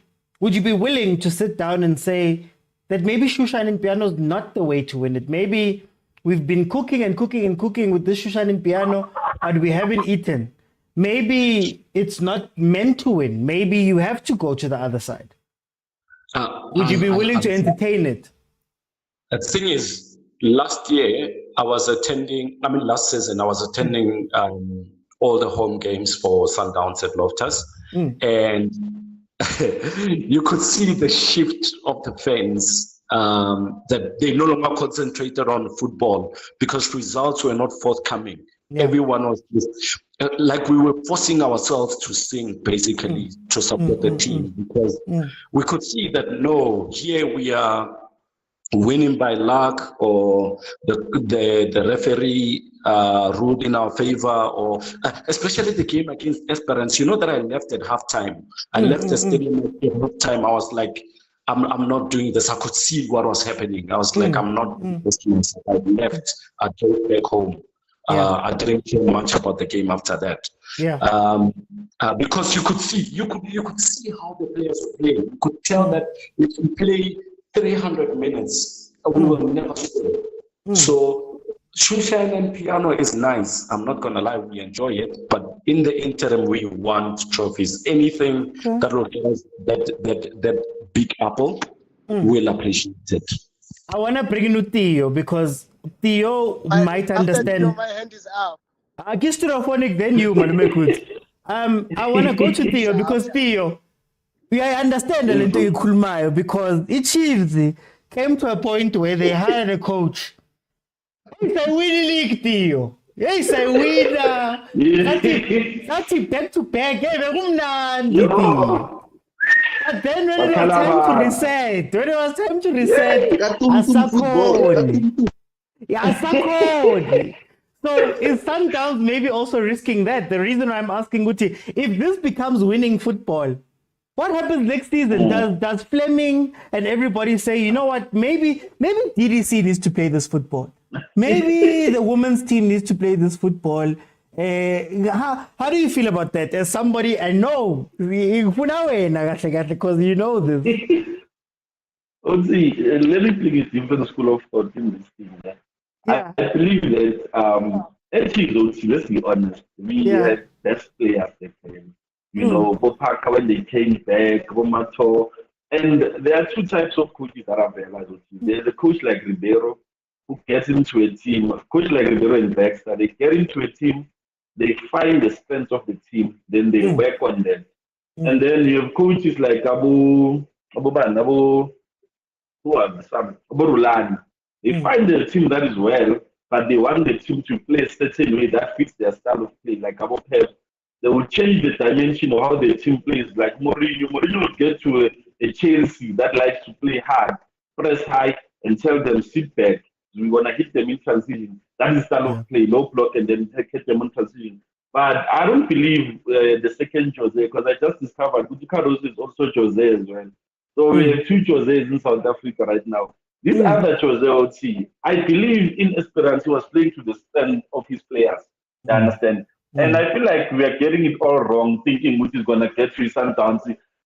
willing to sit down and say that maybe Shushan and Piano is not the way to win it? Maybe we've been cooking with this Shushan and Piano, and we haven't eaten. Maybe it's not meant to win. Maybe you have to go to the other side. Would you be willing to entertain it? The thing is, last season, I was attending all the home games for Sundowns at Loftus. And you could see the shift of the fans, that they no longer concentrated on football because results were not forthcoming. Yeah. Everyone was like, we were forcing ourselves to sing, basically, to support the team, because we could see that, no, here we are winning by luck, or the referee ruled in our favor, or especially the game against Esperance. You know that I left at halftime. I left the stadium at halftime. I was like, I'm not doing this. I could see what was happening. I was like, I'm not doing this. I left. I drove back home. I didn't care much about the game after that. Because you could see how the players were playing. You could tell that if we play 300 minutes, we will never score. So Shushan and Piano is nice. I'm not gonna lie, we enjoy it. But in the interim, we want trophies. Anything that will give us that big apple, we'll appreciate it. I wanna bring in Theo, because Theo might understand. My hand is up. I guess to the phonic then you, Manumekut. I wanna go to Theo, because Theo, I understand into Kulmayo, because Chiefs came to a point where they hired a coach. It's a winning league, Theo. It's a winner. That's it, back to back. But then when it was time to reset, So is Sundowns maybe also risking that? The reason why I'm asking Guti, if this becomes winning football, what happens next season? Does Fleming and everybody say, you know what, maybe DDC needs to play this football. Maybe the women's team needs to play this football. How do you feel about that? As somebody, I know, because you know this. Let me bring a different school of thought in this thing. I believe that, actually, let's be honest, we had best players that came. You know, Bopaka, when they came back, Romato, and there are two types of coaches that are there. There's a coach like Ribeiro, who gets into a team. Coach like Ribeiro and Baxter, they get into a team, they find the strength of the team, then they work on them. And then you have coaches like Abu Rulani. They find the team that is well, but they want the team to play a certain way that fits their style of play, like Abu Pep. They will change the dimension of how the team plays, like Mourinho. Mourinho will get to a Chelsea that likes to play hard, press high, and tell them, sit back. We're going to hit them in transition. That is style of play, low block, and then hit them in transition. But I don't believe the second Jose, because I just discovered Guti is also Jose as well. So we have two Joses in South Africa right now. This other Jose OT, I believe in Esperance, he was playing to the strength of his players. You understand? And I feel like we are getting it all wrong, thinking which is going to get through Sundowns.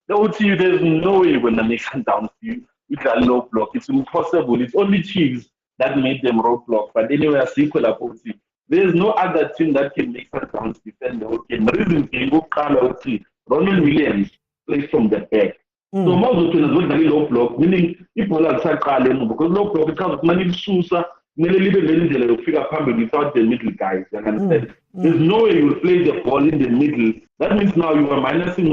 The OT, there's no way you're going to make Sundowns with a low block. It's impossible. It's only Chiefs that made them roadblock. But anyway, a sequel of OT. There's no other team that can make Sundowns defend the whole game. The reason can go OT. Ronald Williams plays from the back. So most of the teams are very low block, meaning people are because low block becomes money Susa. Without the middle guys, you understand? There's no way you will play the ball in the middle. That means now you are minusing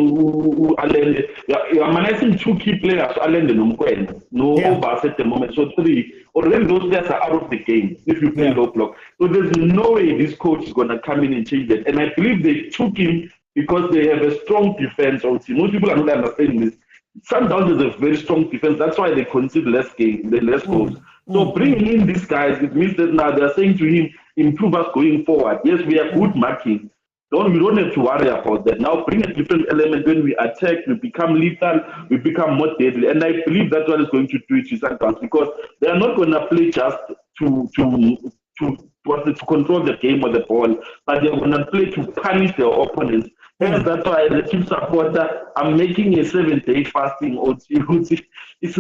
you are minusing two key players, Allen and Mokwena. No overs at the moment. So three, already those players are out of the game if you play low block. So there's no way this coach is gonna come in and change that. And I believe they took him because they have a strong defense on team. Most people are not understanding this. Sundowns is a very strong defense. That's why they concede less goals. So bringing in these guys, it means that now they're saying to him, improve us going forward. Yes, we are good marking. We don't have to worry about that. Now bring a different element when we attack, we become lethal, we become more deadly. And I believe that's what is going to do it to Sundowns, because they are not going to play just to control the game or the ball, but they're going to play to punish their opponents. And that's why, as a team supporter, I'm making a 7-day fasting. It's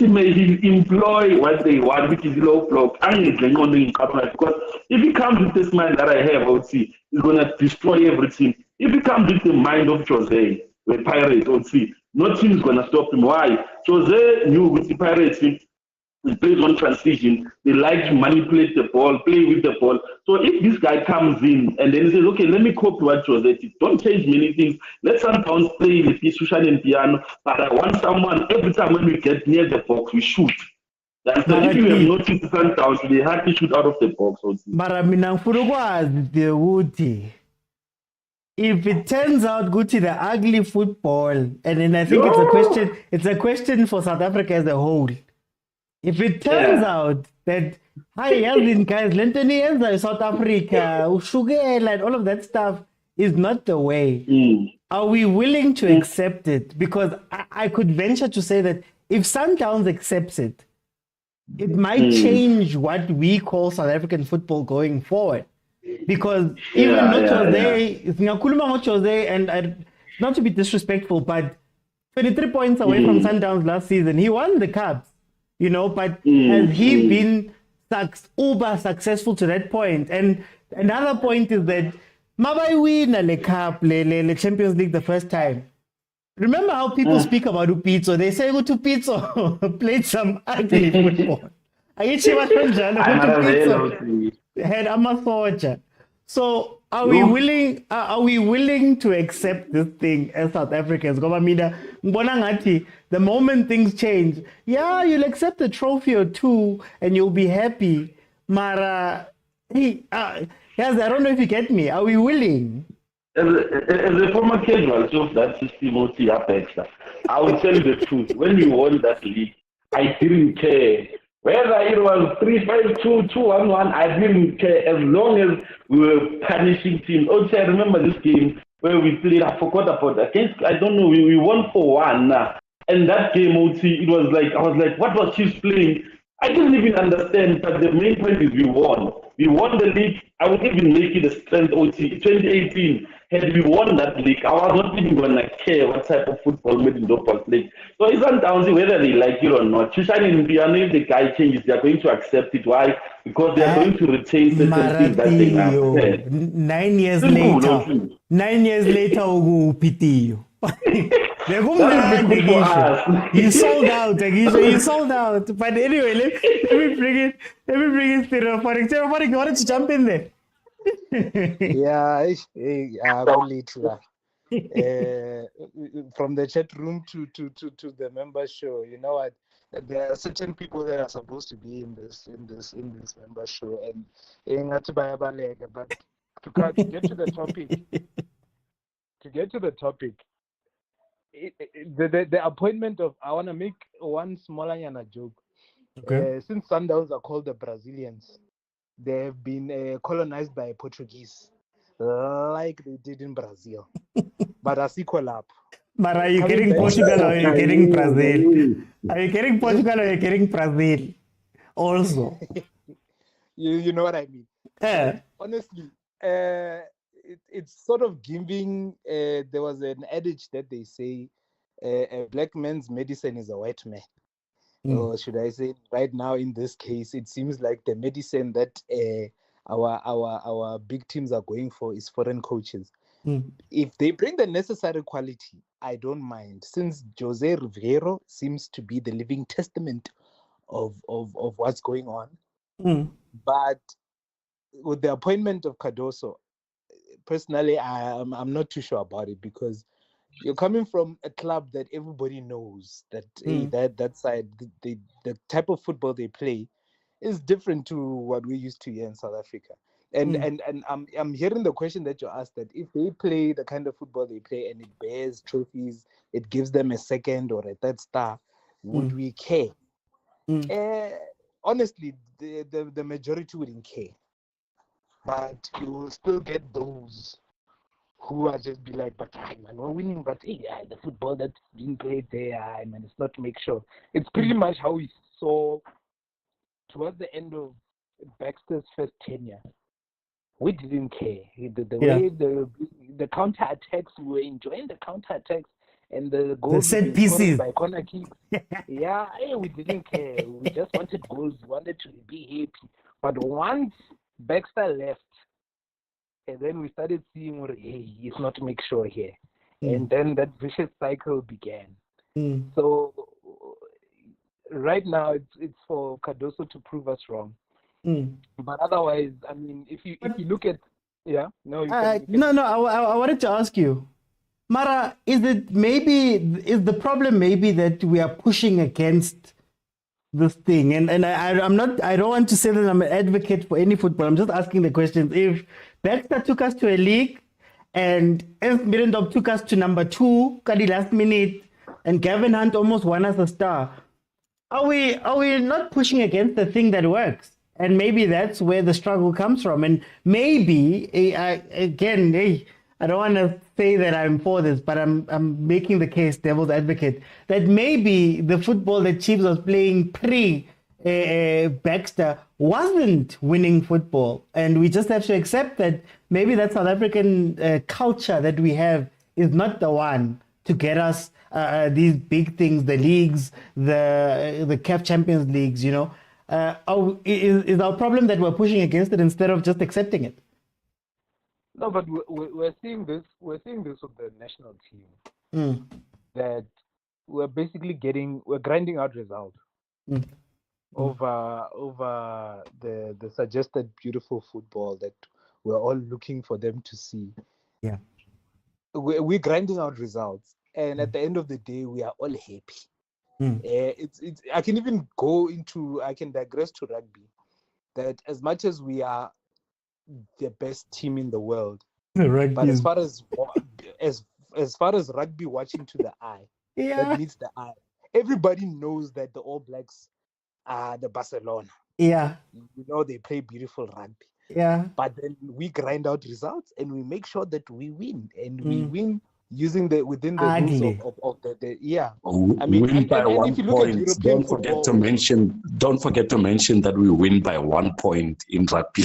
may employ what they want, which is low block. Because if he comes with this mind that I have, he's going to destroy everything. If he comes with the mind of Jose, the Pirates, no team is going to stop him. Why? Jose knew with the Pirates, he plays on transition. They like to manipulate the ball, play with the ball. So if this guy comes in and then he says, okay, let me copy what Jose did. Don't change many things. Let Sundowns play with Sushan and piano. But I want someone, every time when we get near the box, we shoot. That's if you have noticed Sundowns, they hardly shoot out of the box. If it turns out Gucci the ugly football, and then I think it's a question for South Africa as a whole. If it turns out that guys, Lentoni South Africa, Ushugela, and all of that stuff is not the way, are we willing to accept it? Because I could venture to say that if Sundowns accepts it, it might change what we call South African football going forward. Because even Jose, and not to be disrespectful, but 23 points away from Sundowns last season, he won the cup. But has he been uber successful to that point? And another point is that Mabai win the cup, the Champions League the first time. Remember how people speak about Pitso? They say go to Pitso played some ugly football. Had Amasocha. So are we willing to accept this thing as South Africans? The moment things change, you'll accept a trophy or two and you'll be happy. Mara, I don't know if you get me. Are we willing? As a former casualty of that system, I will tell you the truth. When we won that league, I didn't care. Whether it was 3-5-2, 2-1-1, I didn't care as long as we were punishing teams. Also, I remember this game where we played, I forgot about against, I don't know, we won 4-1. And that game, it was like, I was like, what was Chiefs playing? I didn't even understand, but the main point is we won. We won the league. I would even make it a strength, 2018. Had we won that league, I was not even going to care what type of football made in Nedbank League. So it's not down to whether they like it or not. Chishani in Piano, if the guy changes, they are going to accept it. Why? Because they are going to retain certain things that they have. 9 years later, 9 years later, Pitio. He sold out. He sold out. But anyway, let me bring it to for example, you wanted to jump in there. From the chat room to the member show, you know what? There are certain people that are supposed to be in this member show, and but to get to the topic, the appointment of, I want to make one smaller joke. Okay. Since Sundowns are called the Brazilians, they have been colonized by Portuguese, like they did in Brazil. But a sequel up. But are you getting Portugal or are you getting Brazil? Are you getting Portugal or are you getting Brazil? Also. you know what I mean? Yeah. Honestly, it's sort of giving, there was an adage that they say, a black man's medicine is a white man. Or should I say, right now in this case, it seems like the medicine that our big teams are going for is foreign coaches. If they bring the necessary quality, I don't mind. Since Jose Riveiro seems to be the living testament of what's going on. But with the appointment of Cardoso, personally, I'm not too sure about it, because you're coming from a club that everybody knows that that side, the type of football they play is different to what we used to here in South Africa. And I'm hearing the question that you asked, that if they play the kind of football they play and it bears trophies, it gives them a second or a third star, would we care? Honestly, the majority wouldn't care. but you will still get those who are just be like, but man, we're winning, but hey, the football that's being played there, man, it's not to make sure. It's pretty much how we saw towards the end of Baxter's first tenure. We didn't care. The way the counter attacks, we were enjoying the counter attacks and the goals set pieces by corner kicks. We didn't care. We just wanted goals, wanted to be happy. But once Baxter left, and then we started seeing, hey, it's not to make sure here. And then that vicious cycle began. So right now, it's for Cardoso to prove us wrong. But otherwise, I mean, if you look at, I wanted to ask you, Mara, is the problem maybe that we are pushing against this thing? And I don't want to say that I'm an advocate for any football. I'm just asking the questions. If Baxter took us to a league and Ernst Middendorp took us to number 2, Kadi last minute, and Gavin Hunt almost won us a star, are we not pushing against the thing that works? And maybe that's where the struggle comes from. And maybe, I don't want to say that I'm for this, but I'm making the case, devil's advocate, that maybe the football that Chiefs was playing pre-Baxter wasn't winning football. And we just have to accept that maybe that South African culture that we have is not the one to get us these big things, the leagues, the CAF Champions Leagues, you know. Is our problem that we're pushing against it instead of just accepting it? No, but we're seeing this. We're seeing this with the national team. That we're basically grinding out results over the suggested beautiful football that we're all looking for them to see. Yeah, we're grinding out results, and at the end of the day, we are all happy. It's I can even I can digress to rugby, that as much as we are the best team in the world, but as far as rugby watching to the eye, that meets the eye, everybody knows that the All Blacks are the Barcelona. You know, they play beautiful rugby. But then we grind out results and we make sure that we win, and we win using within the rules of the. I mean, win by 1 point. Don't forget to mention that we win by 1 point in rugby.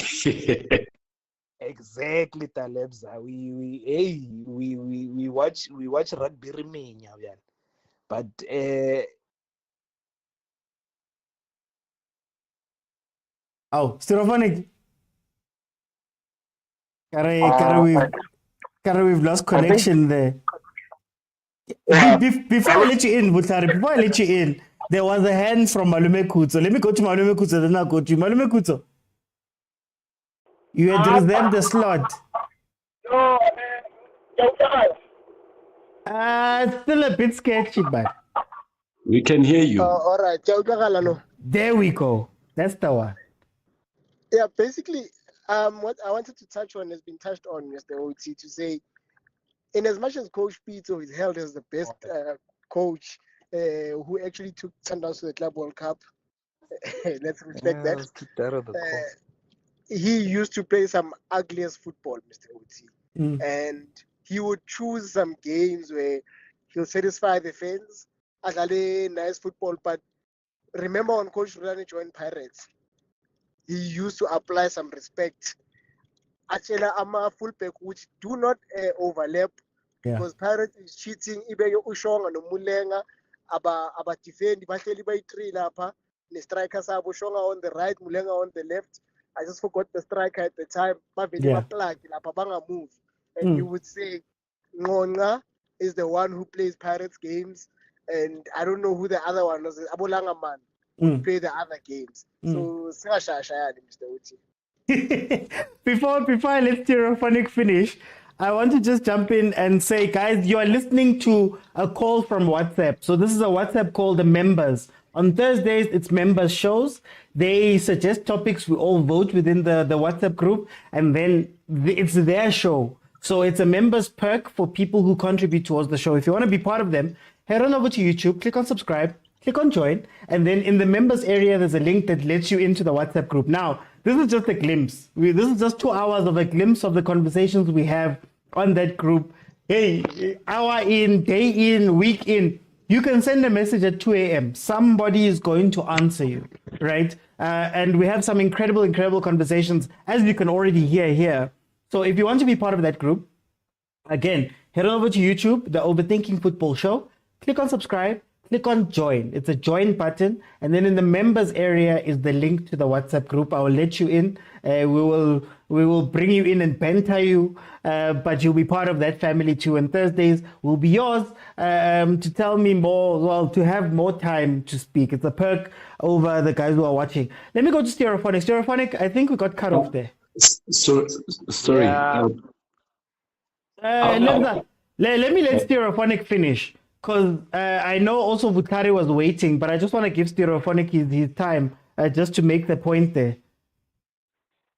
Exactly, Talebza. We watch rugby remaining, but Stereophonic. We've lost connection there. Before I let you in, Butari, there was a hand from Malume Kutso. Let me go to Malume Kutso, then I'll go to you. Malume Kutso, you had reserved the slot. Still a bit sketchy, but we can hear you. All right. There we go. That's the one. Yeah, basically, what I wanted to touch on has been touched on, Mr. OT, to say, in as much as Coach Pitso is held as the best coach who actually took Sundowns to the Club World Cup, let's respect that. He used to play some ugliest football, Mr. OT. And he would choose some games where he'll satisfy the fans, agale nice football. But remember when Coach Rulani joined Pirates, he used to apply some respect. Actually, I'm a fullback which do not overlap, because Pirates is cheating. Ibe ushonga no mulenga aba defend bahleli bayi-3 lapha, ne striker sabo shonga on the right, mulenga on the left. I just forgot the striker at the time. And you would say Ngonga is the one who plays Pirates games, and I don't know who the other one was. Abolanga man who play the other games. So Mr. Uti. Before I let Stereophonic finish, I want to just jump in and say, guys, you are listening to a call from WhatsApp. So this is a WhatsApp call, the members. On Thursdays, it's members shows. They suggest topics. We all vote within the WhatsApp group, and then it's their show. So it's a members perk for people who contribute towards the show. If you want to be part of them, head on over to YouTube, click on subscribe, click on join, and then in the members area, there's a link that lets you into the WhatsApp group. Now, this is just a glimpse. This is just 2 hours of a glimpse of the conversations we have on that group. Hey, hour in, day in, week in. You can send a message at 2 a.m. Somebody is going to answer you, right? And we have some incredible conversations, as you can already hear here. So if you want to be part of that group, again, head over to YouTube, the Overthinking Football Show. Click on subscribe. Click on join. It's a join button. And then in the members area is the link to the WhatsApp group. I will let you in. We will bring you in and banter you. But you'll be part of that family too. And Thursdays will be yours to tell me more, well, to have more time to speak. It's a perk over the guys who are watching. Let me go to Stereophonic. Stereophonic, I think we got cut off there. Sorry. Yeah. Let me let Stereophonic finish. Because I know also Vutkari was waiting, but I just want to give Stereophonic his time just to make the point there.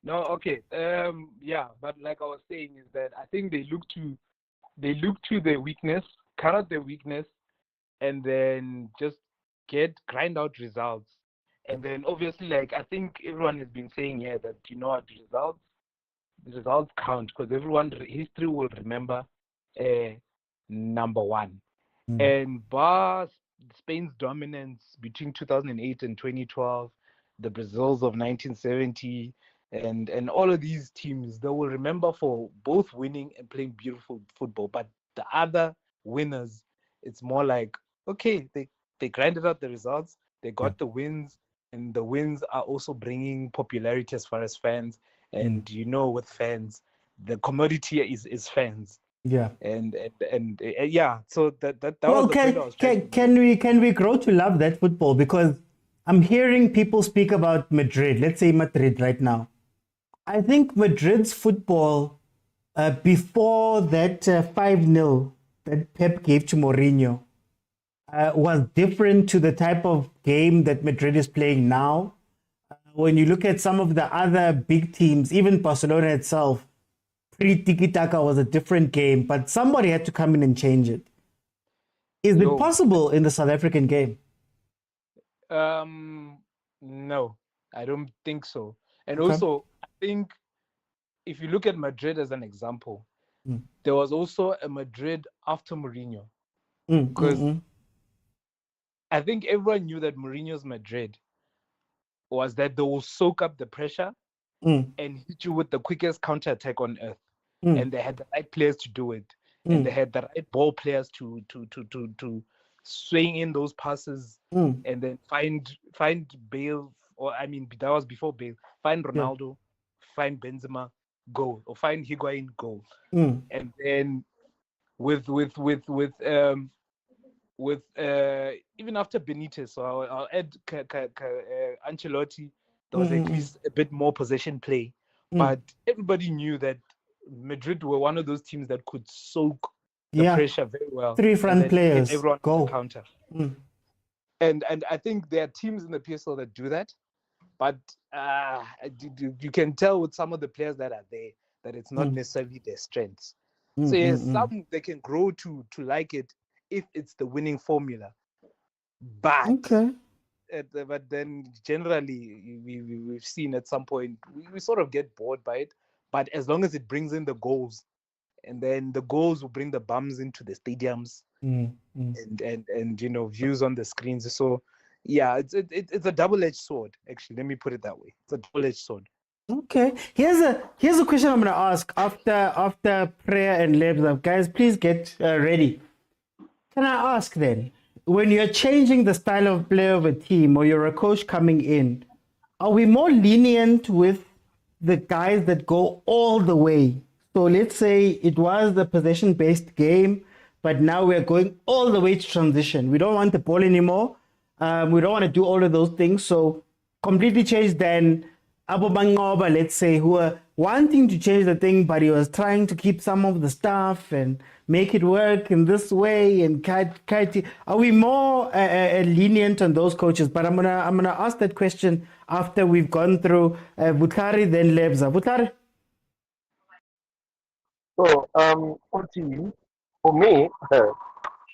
No, okay. Yeah, but like I was saying is that I think they look to their weakness, cut out their weakness, and then just grind out results. And then obviously, like I think everyone has been saying here that what results count, because history will remember number one. And bar Spain's dominance between 2008 and 2012, the Brazils of 1970, and all of these teams, they will remember for both winning and playing beautiful football. But the other winners, it's more like, okay, they grinded out the results, they got the wins, and the wins are also bringing popularity as far as fans. And with fans, the commodity is fans. Yeah. And yeah, so that well, was the point I was trying can we grow to love that football? Because I'm hearing people speak about Madrid. Let's say Madrid right now. I think Madrid's football before that 5-0 that Pep gave to Mourinho was different to the type of game that Madrid is playing now. When you look at some of the other big teams, even Barcelona itself, pre-tiki-taka was a different game, but somebody had to come in and change it. Is it possible in the South African game? No, I don't think so. And also, I think if you look at Madrid as an example, there was also a Madrid after Mourinho. Because I think everyone knew that Mourinho's Madrid was that they will soak up the pressure and hit you with the quickest counter-attack on earth. And they had the right players to do it. And they had the right ball players to swing in those passes and then find Bale, or I mean that was before Bale. Find Ronaldo, find Benzema, goal, or find Higuain, goal. And then with even after Benitez, so I'll add Ancelotti. There was at least a bit more possession play, but everybody knew that Madrid were one of those teams that could soak the pressure very well. 3 front players, everyone go counter. And I think there are teams in the PSL that do that, but you can tell with some of the players that are there that it's not necessarily their strengths. So yes, some they can grow to like it if it's the winning formula. But but then generally we've seen at some point we sort of get bored by it. But as long as it brings in the goals, and then the goals will bring the bums into the stadiums and views on the screens. So yeah, it's a double-edged sword. Actually, let me put it that way. It's a double-edged sword. Okay. Here's a question I'm gonna ask after prayer and labs. Guys, please get ready. Can I ask then, when you're changing the style of play of a team, or you're a coach coming in, are we more lenient with the guys that go all the way? So let's say it was the possession-based game, but now we're going all the way to transition. We don't want the ball anymore. We don't want to do all of those things. So completely change than Abu Bangoba, let's say, who are wanting to change the thing, but he was trying to keep some of the stuff and make it work in this way. And are we more lenient on those coaches? But I'm gonna ask that question after we've gone through Vutkari, then Lebza. Vutkari? So, for me, I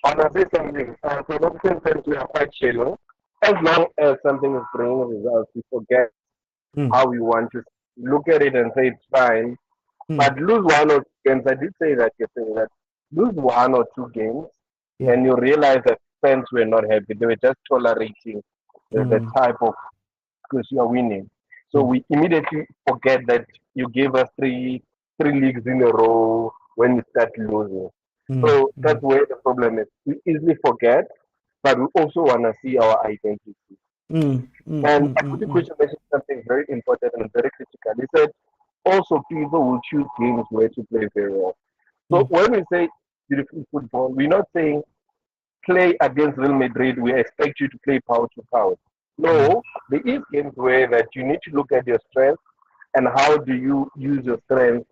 want to say something. South African fans, we are quite shallow. As long as something is bringing results, we forget how we want to look at it and say it's fine. But lose one or two games, I did say that yesterday, that lose one or two games, Yeah. and you realize that fans were not happy. They were just tolerating the type of because you are winning. So we immediately forget that you gave us three leagues in a row when you start losing. So that's where the problem is. We easily forget, but we also want to see our identity. And I think Christian mentioned something very important and very critical. He said also people will choose games where to play very well. So when we say beautiful football, we're not saying play against Real Madrid, we expect you to play power to power. No, there is games where that you need to look at your strengths and how do you use your strengths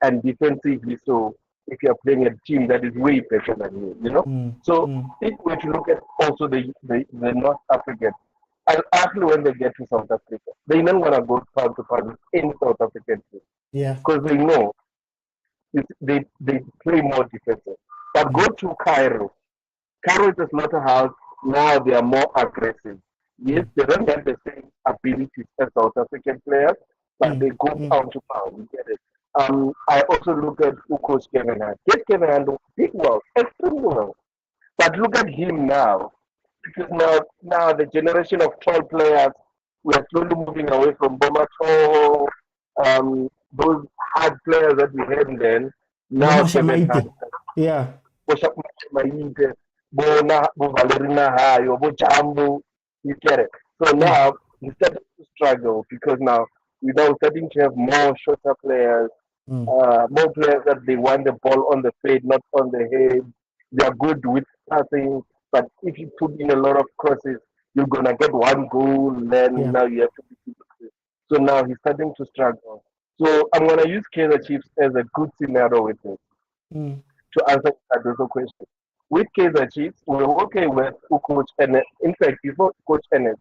and defensively. So if you're playing a team that is way better than you, you know. So if we were to look at also the North African, and actually when they get to South Africa, they don't want to go pound to pound with any South African team. Yeah. Because they know they play more defensive. But go to Cairo. Cairo is a slaughterhouse. Now they are more aggressive. Yes, they don't have the same abilities as South African players, but they go pound to pound. You get it. I also look at Coach Kevin Hunt. Yes, Kevin Hunt did well, extremely well. But look at him now. Because now the generation of tall players, we are slowly moving away from Bomato, those hard players that we had then. Now Kevin Hunt. Yeah. Valerina Hayo, Jambo, you get it. So now we started to struggle because now we're now starting to have more shorter players, more players that they want the ball on the feet, not on the head. They are good with passing, but if you put in a lot of crosses, you're gonna get one goal, then now you have to be good. So now he's starting to struggle. So I'm gonna use Kaizer Chiefs as a good scenario with this to answer that question. With Kaizer Chiefs, we're okay with Coach Ennis. In fact, before Coach Ennis,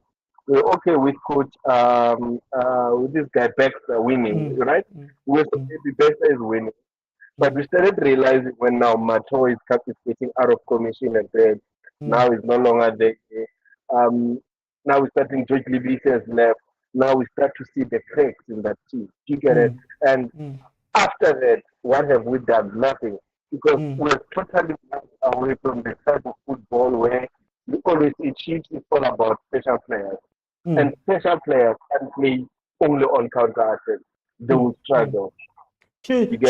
we're okay with Coach with this guy Baxter winning, right? We were so happy Baxter is winning. But we started realizing when now Mato is getting out of commission and then now he's no longer there. Now we're starting George Levis has left. Now we start to see the cracks in that team. You get it? And after that, what have we done? Nothing. Because we're totally away from the type of football where we always achieve it's all about special players. And special players can play only on counter attacks. They will struggle. Should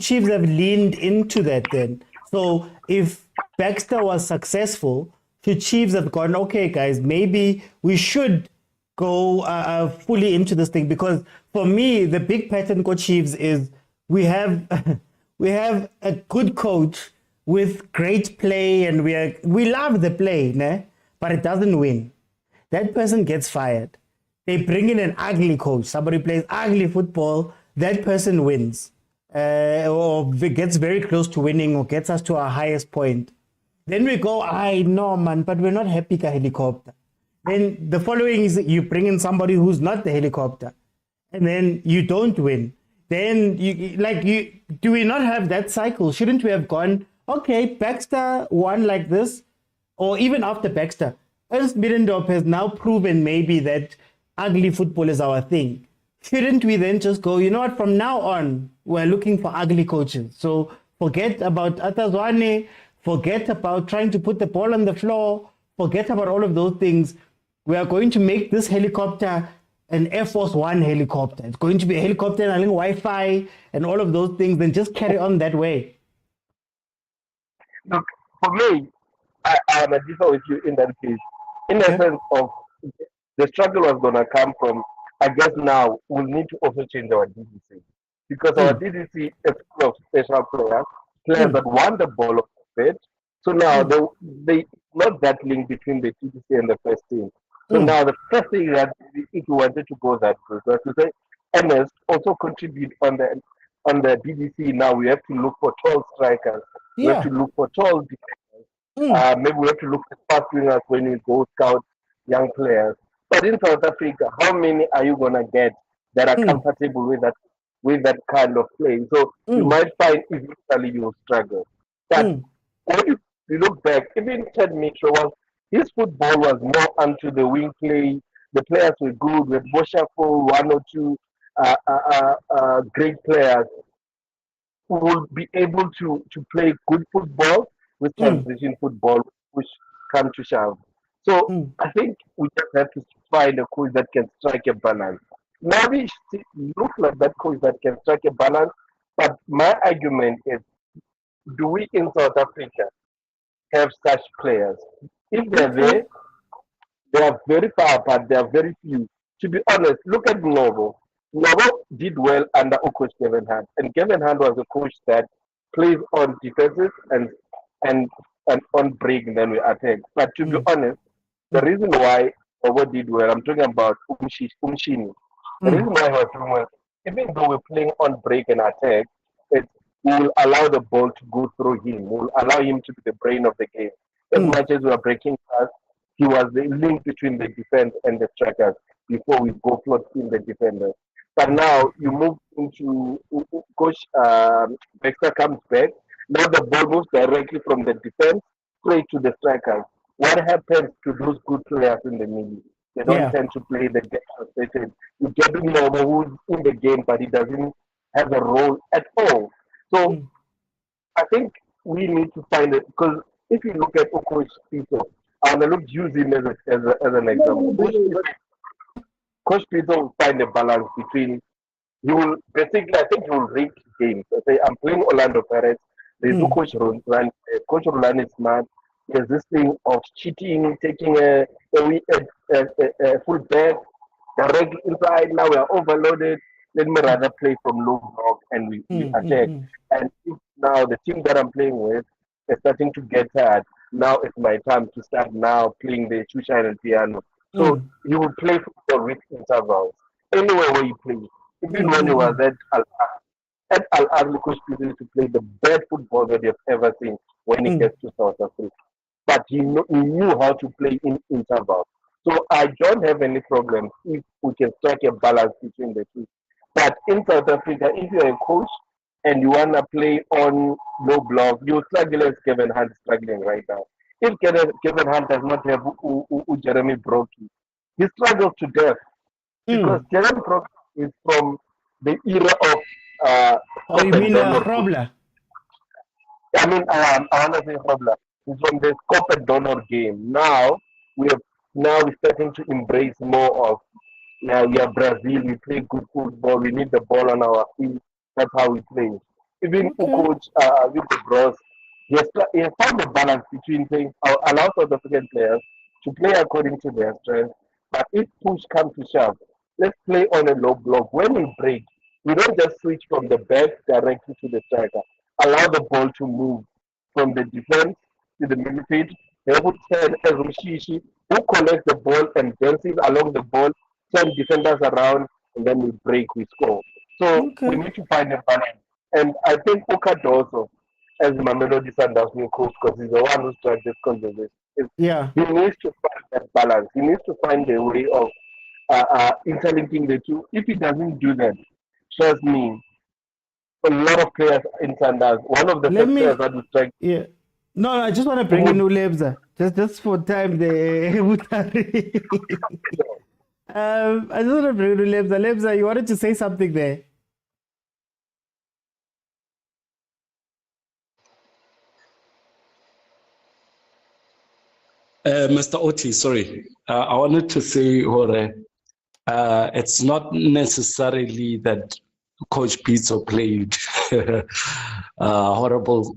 Chiefs have leaned into that then? So if Baxter was successful, should Chiefs have gone, okay, guys, maybe we should go fully into this thing? Because for me, the big pattern for Chiefs is we have a good coach with great play, and we love the play, né? But it doesn't win. That person gets fired. They bring in an ugly coach. Somebody plays ugly football. That person wins, or gets very close to winning, or gets us to our highest point. Then we go, I know, man, but we're not happy with helicopter. Then the following is you bring in somebody who's not the helicopter, and then you don't win. Then do we not have that cycle? Shouldn't we have gone, okay, Baxter won like this, or even after Baxter, Ernst Middendorp has now proven maybe that ugly football is our thing. Shouldn't we then just go, you know what, from now on, we're looking for ugly coaches. So forget about Atazwane, forget about trying to put the ball on the floor, forget about all of those things. We are going to make this helicopter an Air Force One helicopter. It's going to be a helicopter and Wi-Fi and all of those things, and just carry on that way. Look, for me, I'm a differ with you in that case. In the sense of the struggle was going to come from, I guess now we need to also change our DDC. Because our DDC is full of special players that want the ball off the pitch. So now they not that link between the DDC and the first team. So now the first thing that if we wanted to go that route, was to say MS also contribute on the DDC. Now we have to look for tall strikers. We have to look for tall defenders. Maybe we have to look for fast wingers when we go scout young players. But in South Africa, how many are you gonna get that are comfortable with that kind of play? So you might find eventually you'll struggle. But when you look back, even Ted Mitchell his football was more onto the wing play, the players were good. We had Boshafo, one or two great players who will be able to play good football with transition football, which come to shove. So I think we just have to find a coach that can strike a balance. Maybe it looks like that coach that can strike a balance, but my argument is, do we in South Africa have such players? If they're there, they are very far apart. They are very few. To be honest, look at Novo. Novo did well under coach Gavin Hunt, and Gavin Hunt was a coach that plays on defenses and on break and then we attack. But to be honest, the reason why Novo did well, I'm talking about Umshini. The reason why he was doing well, even though we're playing on break and attack, it will allow the ball to go through him. Will allow him to be the brain of the game. As much as we are breaking fast, he was the link between the defense and the strikers before we go float in the defenders. But now you move into Coach Baxter comes back. Now the ball moves directly from the defense straight to the strikers. What happens to those good players in the middle? They don't tend to play the game. You get Novo who's in the game, but he doesn't have a role at all. So I think we need to find it, because if you look at Coach Pitso, I want to use him as an example. Coach Pitso will find a balance between, he will basically, I think he will read games. I say, I'm playing Orlando Pirates. There's no Coach Rulani. Coach Rulani is smart. There's this thing of cheating, taking a full back, directly inside. Now we are overloaded. Let me rather play from low block and we attack. And if now the team that I'm playing with is starting to get tired, now it's my time to start now playing the tshwane and piano. So he will play football with intervals. Anywhere where he plays. Even when he was at Ahly, Coach Pitso used to play the best football that you've ever seen when he gets to South Africa. But he knew how to play in intervals. So I don't have any problem if we can strike a balance between the two. But in South Africa, if you're a coach and you want to play on low block, you struggle as Gavin Hunt is struggling right now. If Gavin Hunt does not have Jeremy Brockie, he struggles to death. Because Jeremy Brockie is from the era of... you mean Robler? I mean, I want to say Robler. He's from the scope and donor game. Now we're starting to embrace more of, now we are Brazil, we play good football, we need the ball on our feet. That's how we play. Even Coach Hugo Bros, he has found a balance between saying, allow South African players to play according to their strengths. But if push comes to shove, let's play on a low block. When we break, we don't just switch from the back directly to the striker. Allow the ball to move from the defense to the midfield. They would send a Rushishi who collects the ball and dances along the ball, turn defenders around, and then we break, we score. So we need to find a balance. And I think Okadoso, as Mamelodi Sundowns new coach, because he's the one who started this conversation, he needs to find that balance. He needs to find a way of interlinking the two. If he doesn't do that, trust me, a lot of players in Sundowns, one of the first players that will strike. Yeah. No, I just want to bring in Ulebza. Just for time there. I just want to bring in Ulebza. Lebza, you wanted to say something there? Mr. Oti, sorry. I wanted to say, it's not necessarily that Coach Pitso played horrible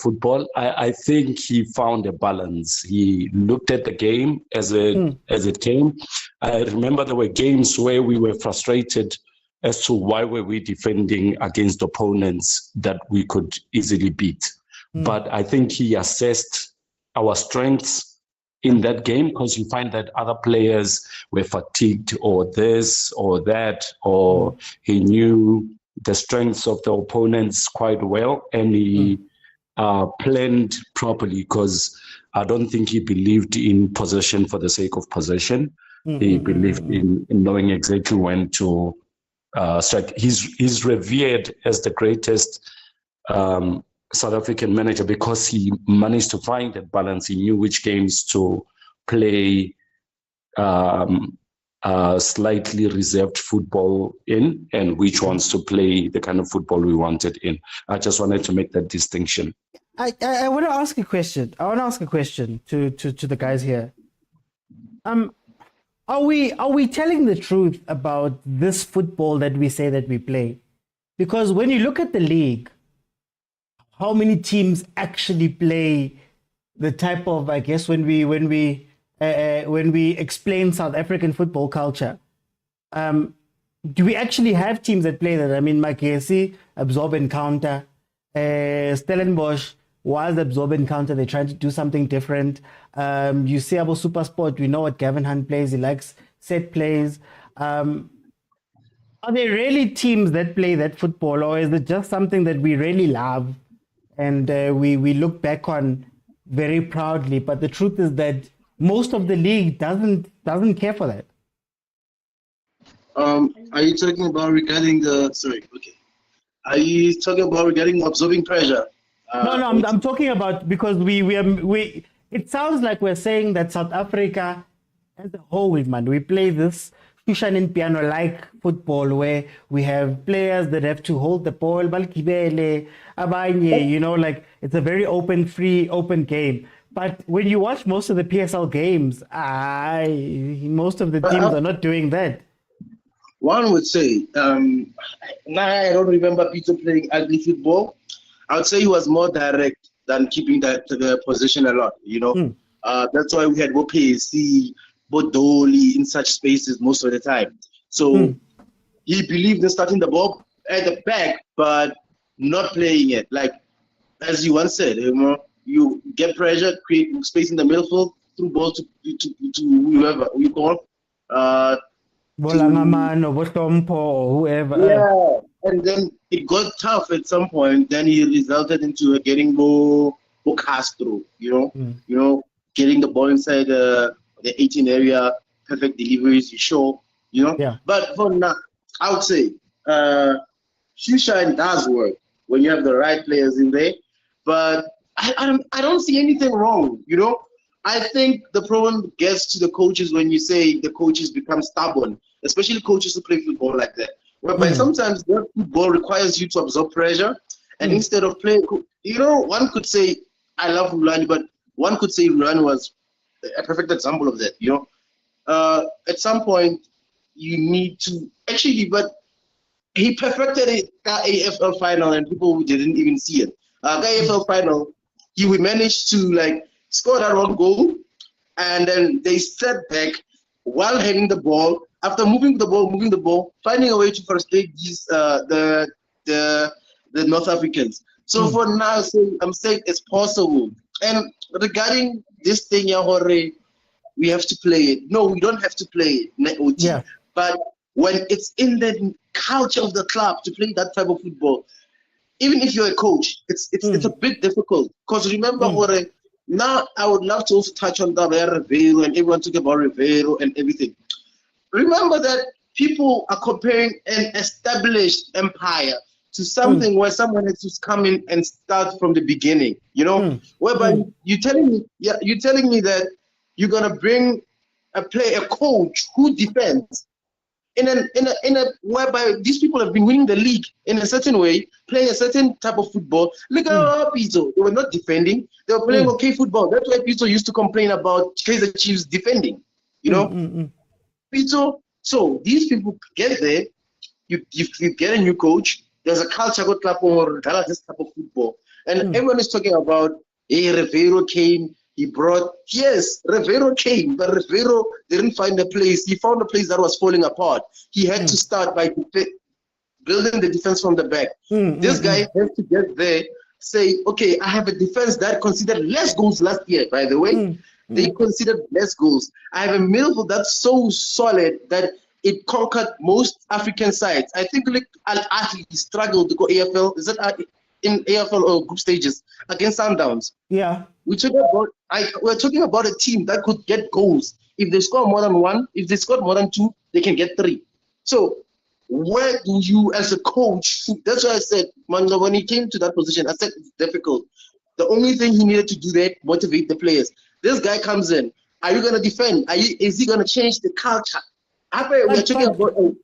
football. I think he found a balance. He looked at the game as it came. I remember there were games where we were frustrated as to why were we defending against opponents that we could easily beat. But I think he assessed our strengths in that game, because you find that other players were fatigued or this or that, or he knew the strengths of the opponents quite well, and he planned properly, because I don't think he believed in possession for the sake of possession. He believed in knowing exactly when to strike. He's revered as the greatest South African manager because he managed to find that balance. He knew which games to play slightly reserved football in, and which ones to play the kind of football we wanted in. I just wanted to make that distinction. I want to ask a question. I want to ask a question to the guys here. Are we telling the truth about this football that we say that we play? Because when you look at the league, how many teams actually play the type of, I guess, when we explain South African football culture, do we actually have teams that play that? I mean, Makesi, absorb and counter, Stellenbosch, Wild absorb and counter, they're trying to do something different. You see about Supersport, we know what Gavin Hunt plays, he likes set plays. Are there really teams that play that football, or is it just something that we really love and we look back on very proudly? But the truth is that most of the league doesn't care for that. Are you talking about regarding the? Sorry, okay. Are you talking about regarding absorbing pressure? No, I'm talking about, because we. It sounds like we're saying that South Africa as a whole, man, we play this Shushan and piano like football where we have players that have to hold the ball, you know, like it's a very open game. But when you watch most of the PSL games, most of the teams are not doing that. One would say, now I don't remember Pitso playing ugly football. I would say he was more direct than keeping the position a lot, you know. That's why we had PSC, Bodoli in such spaces most of the time. So he believed in starting the ball at the back, but not playing it. Like, as you once said, you know, you get pressure, create space in the midfield, through ball to whoever you call. Bolangaman or Botompo or whoever. Yeah, and then it got tough at some point. Then he resulted into getting Bo Castro, you know, getting the ball inside the 18 area, perfect deliveries, you know. Yeah. But for now, I would say Shoeshine does work when you have the right players in there. But I don't see anything wrong, you know. I think the problem gets to the coaches when you say the coaches become stubborn, especially coaches who play football like that. Whereby sometimes their football requires you to absorb pressure, and instead of playing, you know, one could say, I love Rulani, but one could say Rulani was a perfect example of that, you know. At some point, you need to, actually, but he perfected it at AFL final, and people didn't even see it. AFL final, he managed to, like, score that one goal, and then they set back while having the ball. After moving the ball, finding a way to frustrate these the North Africans. So for now, I'm saying it's possible. And regarding this thing, Yahore, we have to play it. No, we don't have to play it. Yeah. But when it's in the culture of the club to play that type of football, even if you're a coach, it's a bit difficult. Because remember, Hore, now I would love to also touch on the Rivero, and everyone talk about Rivero and everything. Remember that people are comparing an established empire to something where someone has to come in and start from the beginning, you know, whereby you're telling me that you're gonna bring a coach who defends in a whereby these people have been winning the league in a certain way, playing a certain type of football. Look at Pitso, they were not defending, they were playing okay football. That's why Pitso used to complain about Kaizer Chiefs defending, you know. Pitso, so these people get there, you get a new coach, there's a culture got club or this type of football. And everyone is talking about, hey, Rivero came, he brought, yes, Rivero came, but Rivero didn't find a place. He found a place that was falling apart. He had to start by building the defense from the back. This guy has to get there, say, okay, I have a defense that considered less goals last year, by the way. They considered less goals. I have a midfield that's so solid that it conquered most African sides. I think like Ahly struggled to go AFL. Is that in AFL or group stages against Sundowns? Yeah. We're talking about a team that could get goals. If they score more than one, if they score more than two, they can get three. So where do you, as a coach, that's why I said, Manga, when he came to that position, I said it's difficult. The only thing he needed to do there, motivate the players. This guy comes in. Are you going to defend? Is he going to change the culture? We're talking about.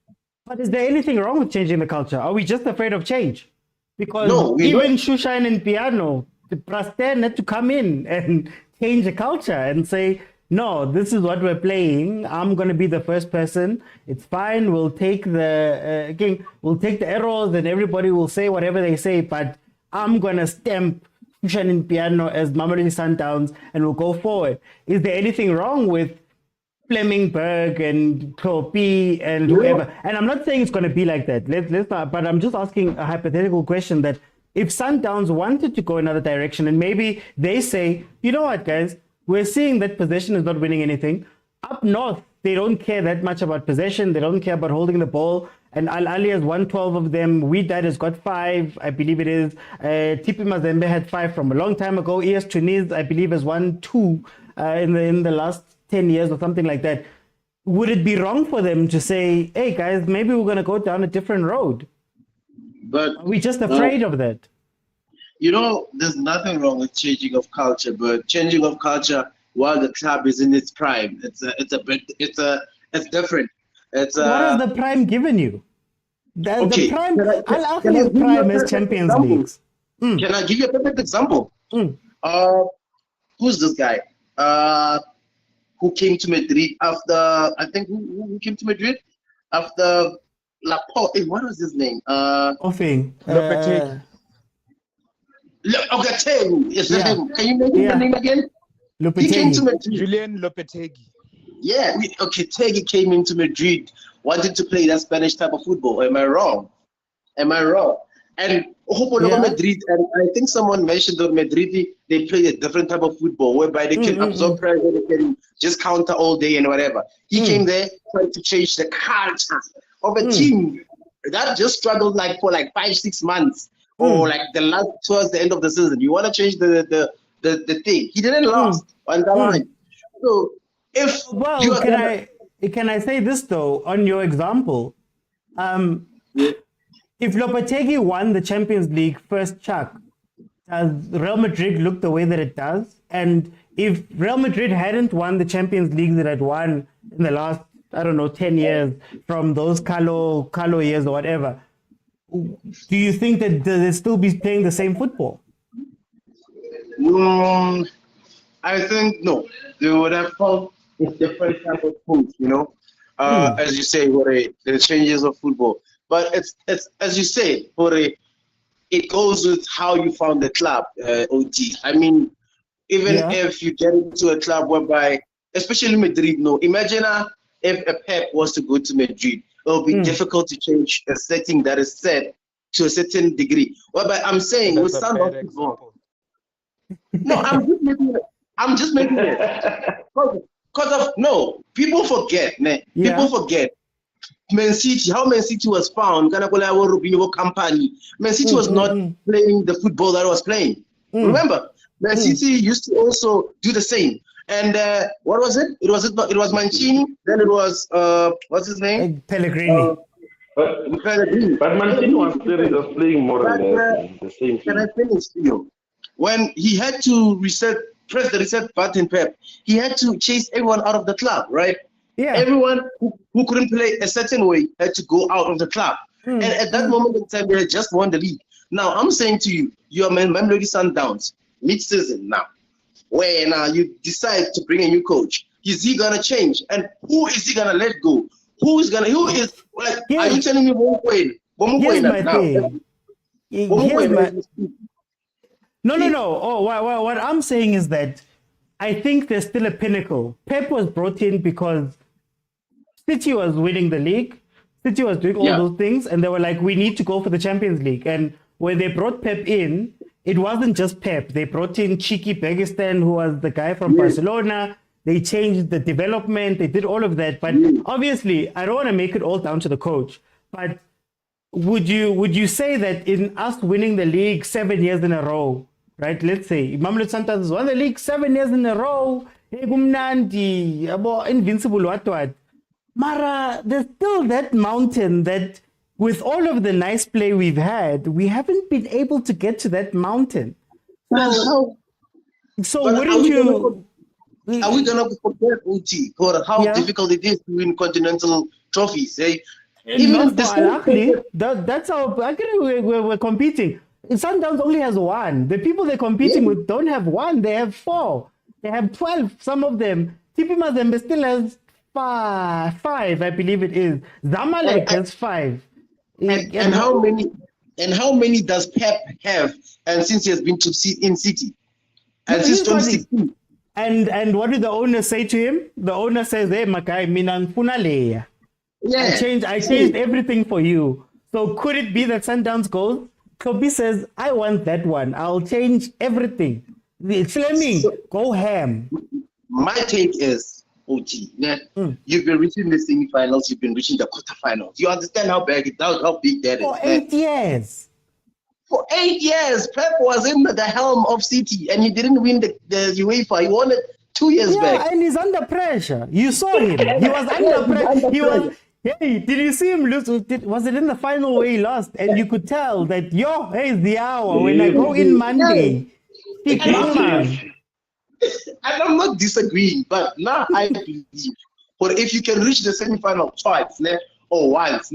But is there anything wrong with changing the culture? Are we just afraid of change? Because even Shushan and Piano, the Prasten had to come in and change the culture and say, no, this is what we're playing. I'm going to be the first person. It's fine. We'll take the errors and everybody will say whatever they say, but I'm going to stamp Shushan and Piano as Mamelodi Sundowns and we'll go forward. Is there anything wrong with Flemingberg and Klopi and whoever? And I'm not saying it's going to be like that. Let's not, but I'm just asking a hypothetical question that if Sundowns wanted to go another direction and maybe they say, you know what, guys, we're seeing that possession is not winning anything. Up north, they don't care that much about possession. They don't care about holding the ball. And Ahly has won 12 of them. Wydad has got 5, I believe it is. TP Mazembe had 5 from a long time ago. ES Tunis, I believe, has won 2 in the last 10 years or something like that. Would it be wrong for them to say, hey, guys, maybe we're going to go down a different road? But are we just afraid of that? You know, there's nothing wrong with changing of culture, but changing of culture while the club is in its prime, it's different. What has the prime given you? The prime, I'll ask you prime as Champions Leagues. Can I give you a perfect example? Who's this guy? Who came to Madrid after? I think who came to Madrid after Laporte? Hey, what was his name? Lopetegui. Is the name? Can you make the name again? He came to Madrid. Julian Lopetegui. Yeah, Tegui came into Madrid, wanted to play that Spanish type of football. Am I wrong? And Madrid, and I think someone mentioned that Madrid, they play a different type of football whereby they can absorb pressure, they can just counter all day and whatever. He came there trying to change the culture of a team that just struggled for 5-6 months or towards the end of the season. You want to change the thing. He didn't last on that line. So can I say this though on your example? If Lopetegui won the Champions League first chuck, does Real Madrid look the way that it does? And if Real Madrid hadn't won the Champions League that it won in the last, 10 years from those Carlo years or whatever, do you think that they'll still be playing the same football? I think no. They would have found a different type of coach, as you say, the changes of football. But it's as you say, it goes with how you found the club, OT. I mean, even if you get into a club whereby, especially Madrid, imagine if a Pep was to go to Madrid, it will be difficult to change a setting that is set to a certain degree. Whereby I'm saying with some of football. No, I'm just making it. People forget, People forget. Man City, how Man City was found, company. Man City was not playing the football that it was playing. Remember, Man City used to also do the same. And what was it? It was Mancini. Then it was what's his name? Pellegrini. But Mancini was playing more or less the same thing. Can I finish you? When he had to press the reset button, Pep, he had to chase everyone out of the club, right? Yeah. Everyone who couldn't play a certain way had to go out of the club. And at that moment in time, they had just won the league. Now, I'm saying to you, you are Mamelodi Sundowns, mid-season now, where now you decide to bring a new coach. Is he going to change? And who is he going to let go? Are you telling me Mokwena? Here's my thing. No. Oh, what I'm saying is that I think there's still a pinnacle. Pep was brought in because City was winning the league. City was doing all those things, and they were like, we need to go for the Champions League. And when they brought Pep in, it wasn't just Pep. They brought in Chiki Begistan, who was the guy from Barcelona. They changed the development. They did all of that. But obviously, I don't want to make it all down to the coach. But would you say that in us winning the league 7 years in a row, right? Let's say Mamelodi Sundowns won the league 7 years in a row. Invincible what? Mara, there's still that mountain that with all of the nice play we've had, we haven't been able to get to that mountain. So wouldn't you... Are we gonna compare OT for how difficult it is to win continental trophies? Even for Ahly, that's how we're competing. Sundowns only has one. The people they're competing with don't have one. They have 4. They have 12. Some of them. TP Mazembe still has five, I believe it is. Zamalek has 5. And how many? And how many does Pep have? And since he has been in City, and since 2016. And what did the owner say to him? The owner says, "Hey, Makai, minangfuna leya. I changed everything for you." So could it be that Sundowns goes? Kobe says, "I want that one. I'll change everything." Fleming, go ham. My take is, OG, you've been reaching the semi-finals, you've been reaching the quarterfinals. You understand how big that is? For 8 years. For 8 years, Pep was in the helm of City, and he didn't win the UEFA. He won it 2 years back. Yeah, and he's under pressure. You saw him. He was under pressure. Hey, did you see him lose? Was it in the final where he lost? And you could tell that, hey, the hour when I go in Monday. And I'm not disagreeing, but now I believe, but if you can reach the semi-final twice, or once,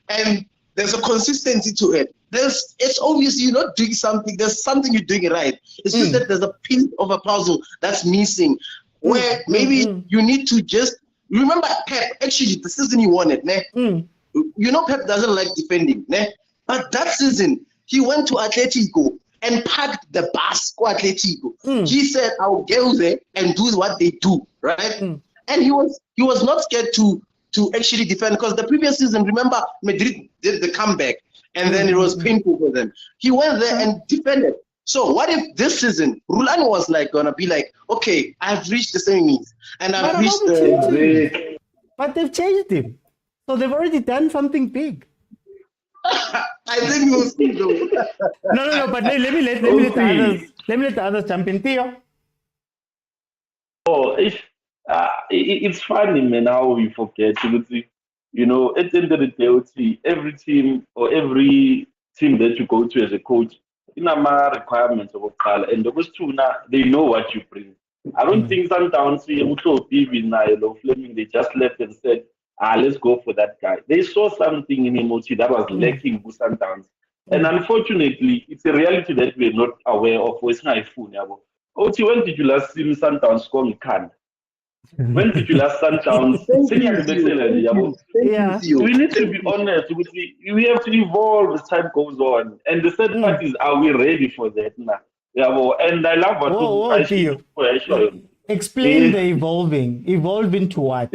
and there's a consistency to it, it's obvious you're not doing something. There's something you're doing right. It's just that there's a piece of a puzzle that's missing, where maybe you need to just remember Pep. Actually, the season he won it, you know Pep doesn't like defending, but that season he went to Atletico and packed the bus for Atletico. He said, "I'll go there and do what they do," right? And he was not scared to actually defend, because the previous season, remember, Madrid did the comeback, and then it was painful for them. He went there and defended. So what if this season Rulani was gonna be like, "Okay, I've reached the semis and I've reached the." But they've changed him, so they've already done something big. I think we'll see though. No. But let me let the others jump in. Theo. Oh, it's funny, man, how we forget. You know, at the end of the day, every team or every team that you go to as a coach, in our requirements of Okala, and those two now, they know what you bring. I don't think Sundowns, Fleming, they just left and said, let's go for that guy. They saw something in him that was lacking with Sundowns. And unfortunately, it's a reality that we're not aware of. Oti, when did you last see Sundowns score in Cannes? When did you last Sundowns? We need to be honest. We have to evolve as time goes on. And the third part is, are we ready for that now? And I love what explain the evolving. Evolving to what?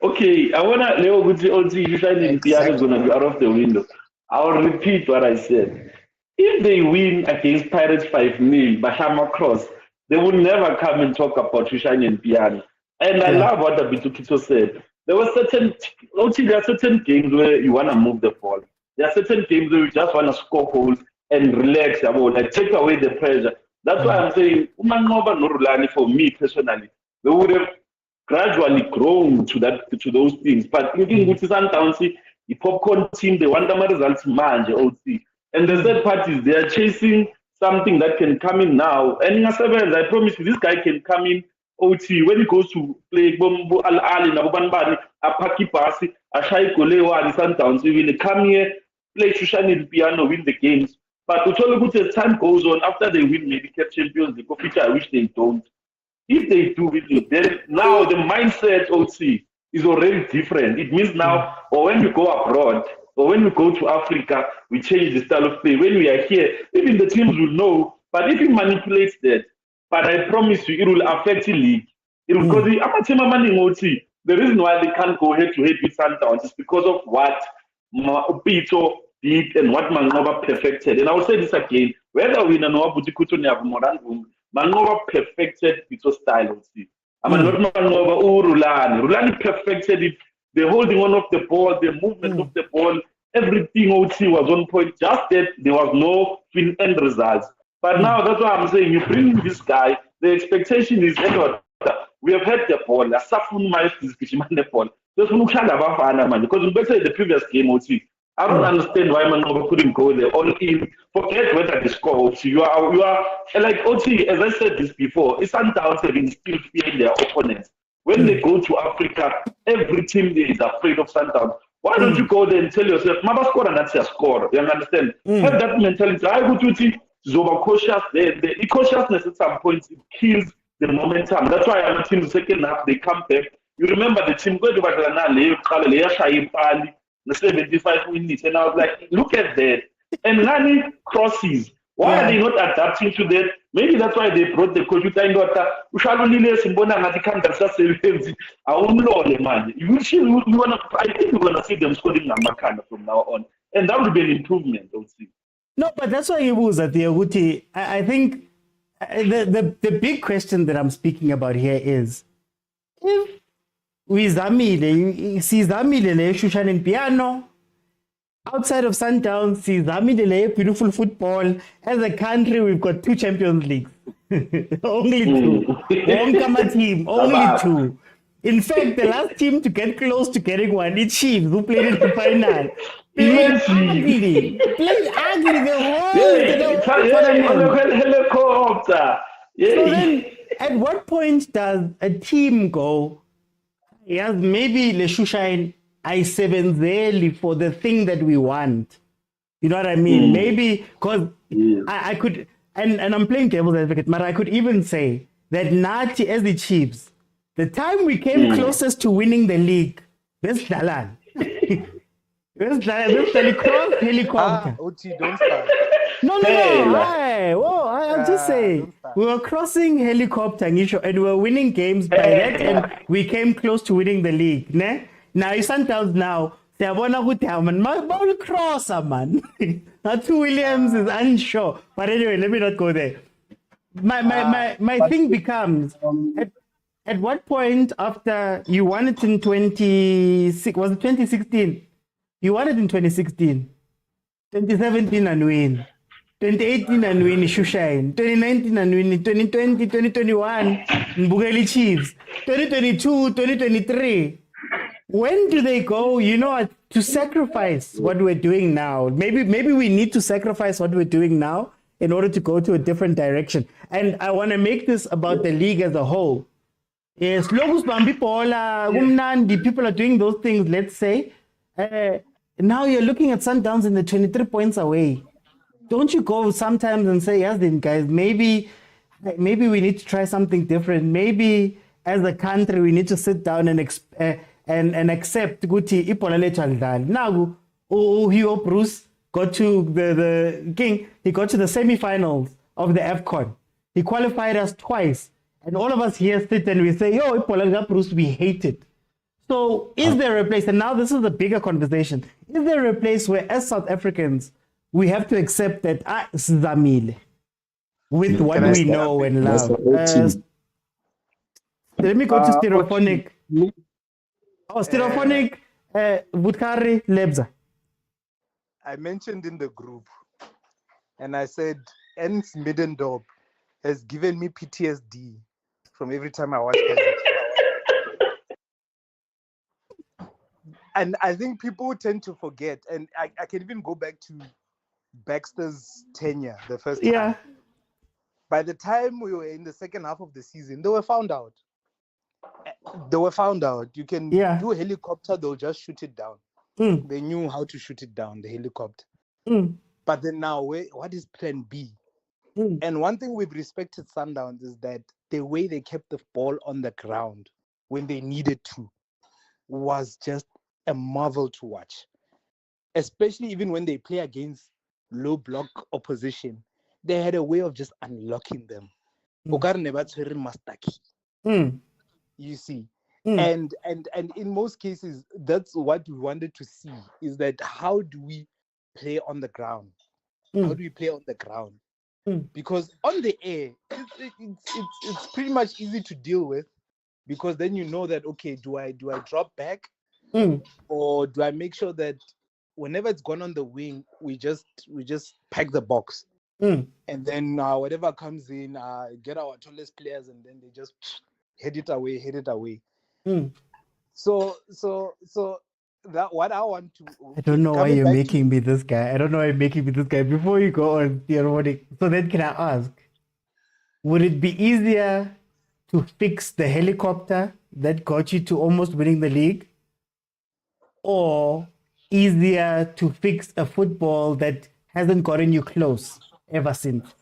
Okay, I wanna Leo you shining piano is gonna be out of the window. I'll repeat what I said. If they win against Pirates 5-0, Bahama Cross, they will never come and talk about Shushan and Piano. And I love what Abitokito said. There are certain games where you want to move the ball. There are certain games where you just want to score goals and relax, take away the pressure. That's why I'm saying, Umanova no Rulani, for me personally, they would have gradually grown to those things. But thinking with Sundowns, the popcorn team, they want the results manje. And the third part is they are chasing something that can come in now. And I promise you, this guy can come in OT when he goes to play Bombo Ahly, Nabubanbani, Apaki Pasi, Ashai Kolewa, and Sundowns. He will come here, play Shushan and Piano, win the games. But as time goes on, after they win maybe CAF Champions League, which I wish they don't. If they do win it, then now the mindset OT is already different. It means now, or when we go abroad, or when we go to Africa, we change the style of play. When we are here, even the teams will know. But if you manipulate that, but I promise you, it will affect the league. It will because the reason why they can't go head to head with Sundowns is because of what Pitso did and what Manova perfected. And I will say this again: whether we know Butikuto Morandum, Manova perfected Pitso style. I mean, not Manova or Rulani. Rulani perfected it. The holding on of the ball, the movement of the ball, everything OT was on point. Just that there was no end results. But now that's why I'm saying you bring this guy. The expectation is we have had the ball. Because we say the previous game OT, I don't understand why Manoba couldn't go there all in. Forget whether the score. You are like OT, as I said this before, it's Sundowns having still fear their opponents. When they go to Africa, every team there is afraid of Sundowns. Why don't you go there and tell yourself, Maba score and that's your score? You understand? Have that mentality. I go to it, Zoba cautious. The cautiousness at some point it kills the momentum. That's why I'm team second half they come back. You remember the team going to the 75 minutes, and I was like, look at that. And Nani crosses. Why are they not adapting to that? Maybe that's why they brought the coach. I think we're gonna see them scoring Namakana from now on, and that would be an improvement. No, but that's why you was at the Uti. I think the big question that I'm speaking about here is if we Zamile, see Zamile le Shushan in piano. Outside of Sundowns, see Zamile le beautiful football. As a country, we've got 2 Champions Leagues. Only 2. One team, only 2. In fact, the last team to get close to getting one is Chiefs, who played in the final. Played ugly. The whole helicopter. So then, at what point does a team go, yes, maybe Leshushain I seven for the thing that we want? You know what I mean? Maybe because I could, and I'm playing devil's advocate, but I could even say that Nati as the Chiefs, the time we came closest to winning the league, this Dalan. This helicopter. OT, don't start. No. I'll just say we were crossing helicopter and we were winning games by that, and we came close to winning the league. Ne? Now it's Sundowns now. They're man, crosser man. Two Williams is unsure. But anyway, let me not go there. My thing becomes at what point after you won it in 2016? You won it in 2016, 2017 and win, 2018 and win Shushain, 2019 and win, 2020, 2021 Mbugeli Chiefs, 2022, 2023. When do they go, to sacrifice what we're doing now? Maybe we need to sacrifice what we're doing now in order to go to a different direction. And I want to make this about the league as a whole. Yes, people are doing those things, let's say. Now you're looking at Sundowns and the 23 points away. Don't you go sometimes and say, yes, then guys, maybe we need to try something different. Maybe as a country we need to sit down and accept Guti Ipolale. Now Hugo Bruce got to the king. He got to the semi-finals of the AFCON. He qualified us twice, and all of us here sit and we say, "Yo, Ipolale Bruce, we hate it." So is there a place, and now this is a bigger conversation, is there a place where as South Africans, we have to accept that Zamile with what we know and love? Let me go to Stereophonic. Stereophonic, Butkari, Lebza. I mentioned in the group, and I said, Ernst Middendorp has given me PTSD from every time I watch Kaizer. And I think people tend to forget, and I can even go back to Baxter's tenure the first time. Yeah. By the time we were in the second half of the season, they were found out. You can do a helicopter, they'll just shoot it down. They knew how to shoot it down, the helicopter. But then now, what is plan B? And one thing we've respected Sundowns is that the way they kept the ball on the ground when they needed to was just a marvel to watch. Especially even when they play against low block opposition, they had a way of just unlocking them. You see. And in most cases, that's what we wanted to see, is that how do we play on the ground? How do we play on the ground? Because on the air, it's pretty much easy to deal with, because then you know that, okay, do I drop back? Or do I make sure that whenever it's gone on the wing, we just pack the box, and then whatever comes in, get our tallest players, and then they just head it away. So that what I want to. I don't know why coming you're back to- making me this guy. I don't know why you're making me this guy. Before you go on, theoretic. So then can I ask, would it be easier to fix the helicopter that got you to almost winning the league? Or easier to fix a football that hasn't gotten you close ever since?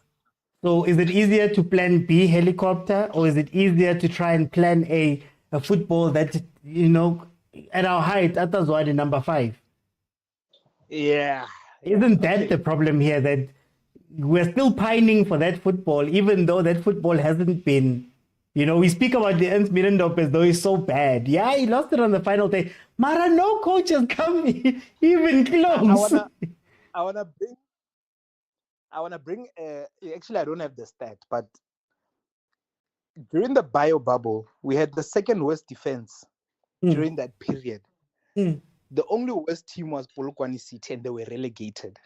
So is it easier to plan B helicopter, or is it easier to try and plan a football that, you know, at our height, at Tazwani number 5? Yeah. Isn't that the problem here, that we're still pining for that football, even though that football hasn't been, you know, we speak about the Ernst Middendorp as though he's so bad. Yeah, he lost it on the final day. Mara, no coach has come even close. I wanna bring. Actually, I don't have the stat, but during the bio bubble, we had the second worst defense during that period. The only worst team was Polokwane City, and they were relegated.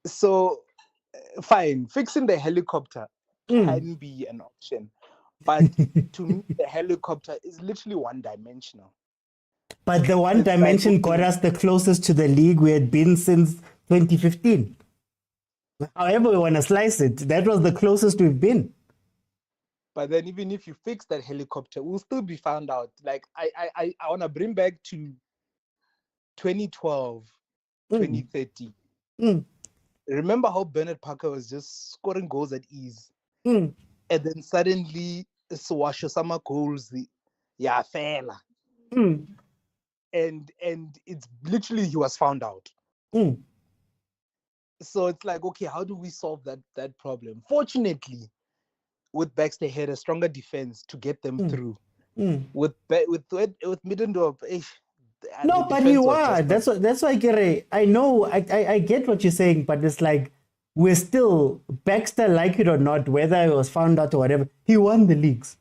So, fine, fixing the helicopter can be an option, but to me, the helicopter is literally one-dimensional. But the one dimension got us the closest to the league we had been since 2015. However we want to slice it, that was the closest we've been. But then even if you fix that helicopter, we'll still be found out. Like, I want to bring back to 2012, 2030. Remember how Bernard Parker was just scoring goals at ease? And then suddenly, Swasho Sama goals, fella. And it's literally, he was found out. So it's like, okay, how do we solve that problem? Fortunately, with Baxter had a stronger defense to get them through. With Middendorp, no, but you are. That's why, Gere, I know, I get what you're saying, but it's like, we're still, Baxter, like it or not, whether it was found out or whatever, he won the leagues.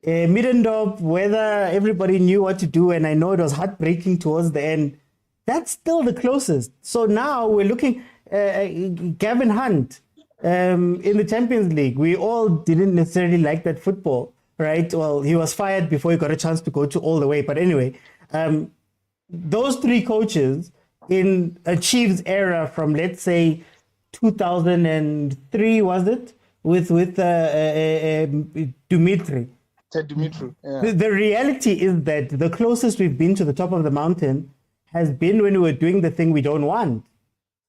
Middendorp, whether everybody knew what to do, and I know it was heartbreaking towards the end, that's still the closest. So now we're looking, Gavin Hunt, in the Champions League, we all didn't necessarily like that football, right? Well, he was fired before he got a chance to go to all the way. But anyway, those three coaches in a Chiefs era from, let's say, 2003, was it? With Dimitri. The reality is that the closest we've been to the top of the mountain has been when we were doing the thing we don't want.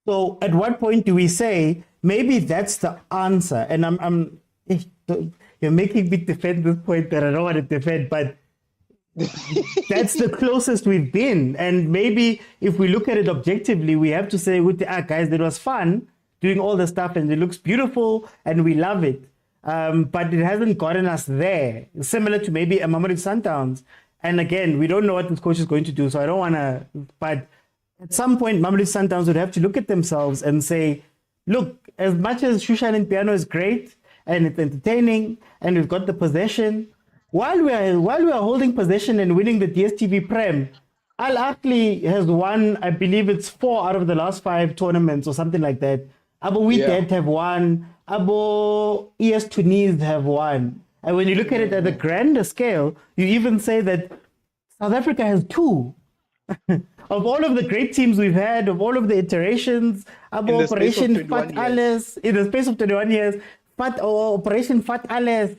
So at what point do we say, maybe that's the answer? And you're making me defend this point that I don't want to defend, but that's the closest we've been. And maybe if we look at it objectively, we have to say, guys, it was fun doing all the stuff and it looks beautiful and we love it. But it hasn't gotten us there. Similar to maybe a Mamelodi Sundowns. And again, we don't know what this coach is going to do, so I don't want to, but at some point, Mamelodi Sundowns would have to look at themselves and say, look, as much as Shushan and Piano is great and it's entertaining and we've got the possession, while we are holding possession and winning the DStv Prem, Al Ahly has won, I believe it's 4 out of the last 5 tournaments or something like that. Abo Wydad have won. Abo ES Tunis have won. And when you look at it at the grander scale, you even say that South Africa has 2. Of all of the great teams we've had, of all of the iterations, Operation Fat Alles, in the space of 21 years, Operation Fat Alles,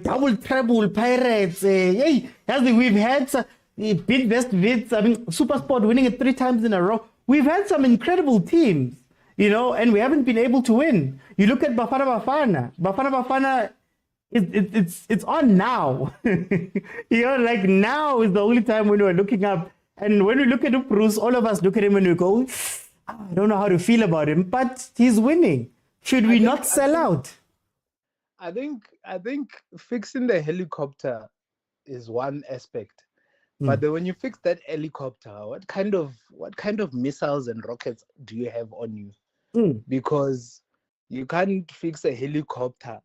Double Treble Pirates, we've had Big Best Vids, Supersport winning it 3 times in a row. We've had some incredible teams, you know, and we haven't been able to win. You look at Bafana, it's on now. You know, like now is the only time when we're looking up. And when we look at Bruce, all of us look at him and we go, I don't know how to feel about him, but he's winning. Should we not sell out? I think fixing the helicopter is one aspect. But then when you fix that helicopter, what kind of missiles and rockets do you have on you? Because you can't fix a helicopter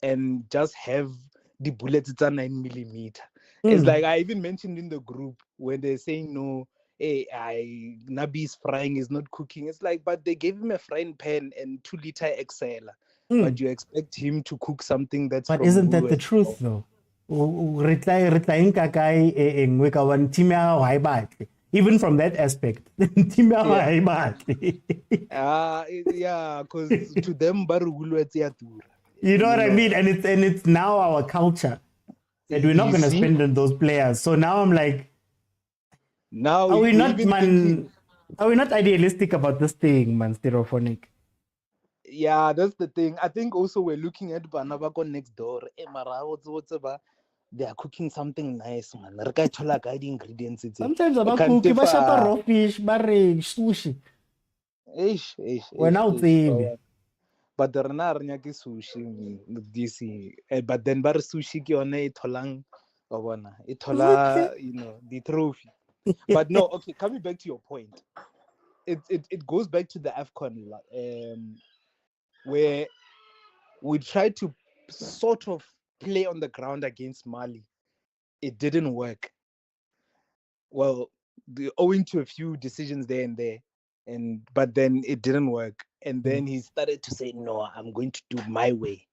and just have the bullets at 9mm. It's like I even mentioned in the group when they're saying no, Nabi's frying is not cooking. It's like, but they gave him a frying pan and 2-liter Excel. But you expect him to cook something that's. But isn't that the truth though? re tla e nka kae e nngwe ka one team ya gago ha e batle. Even from that aspect, team ya gago ha e batle. Yeah, because to them, you know what I mean? And it's now our culture that we're not going to spend on those players. So now I'm like, now are we not idealistic about this thing, man? Stereophonic. Yeah, that's the thing. I think also we're looking at Banabako next door. They are cooking something nice, man. The ingredients. Sometimes I'm cooking, but raw fish, sushi. We're now saying. But the sushi, DC. But then bar sushi ki one itolang, itola, you know, the trophy. But no, okay. Coming back to your point, it goes back to the AFCON, where we tried to sort of play on the ground against Mali. It didn't work. Well, owing to a few decisions there and there, but then it didn't work. And then he started to say, "No, I'm going to do my way,"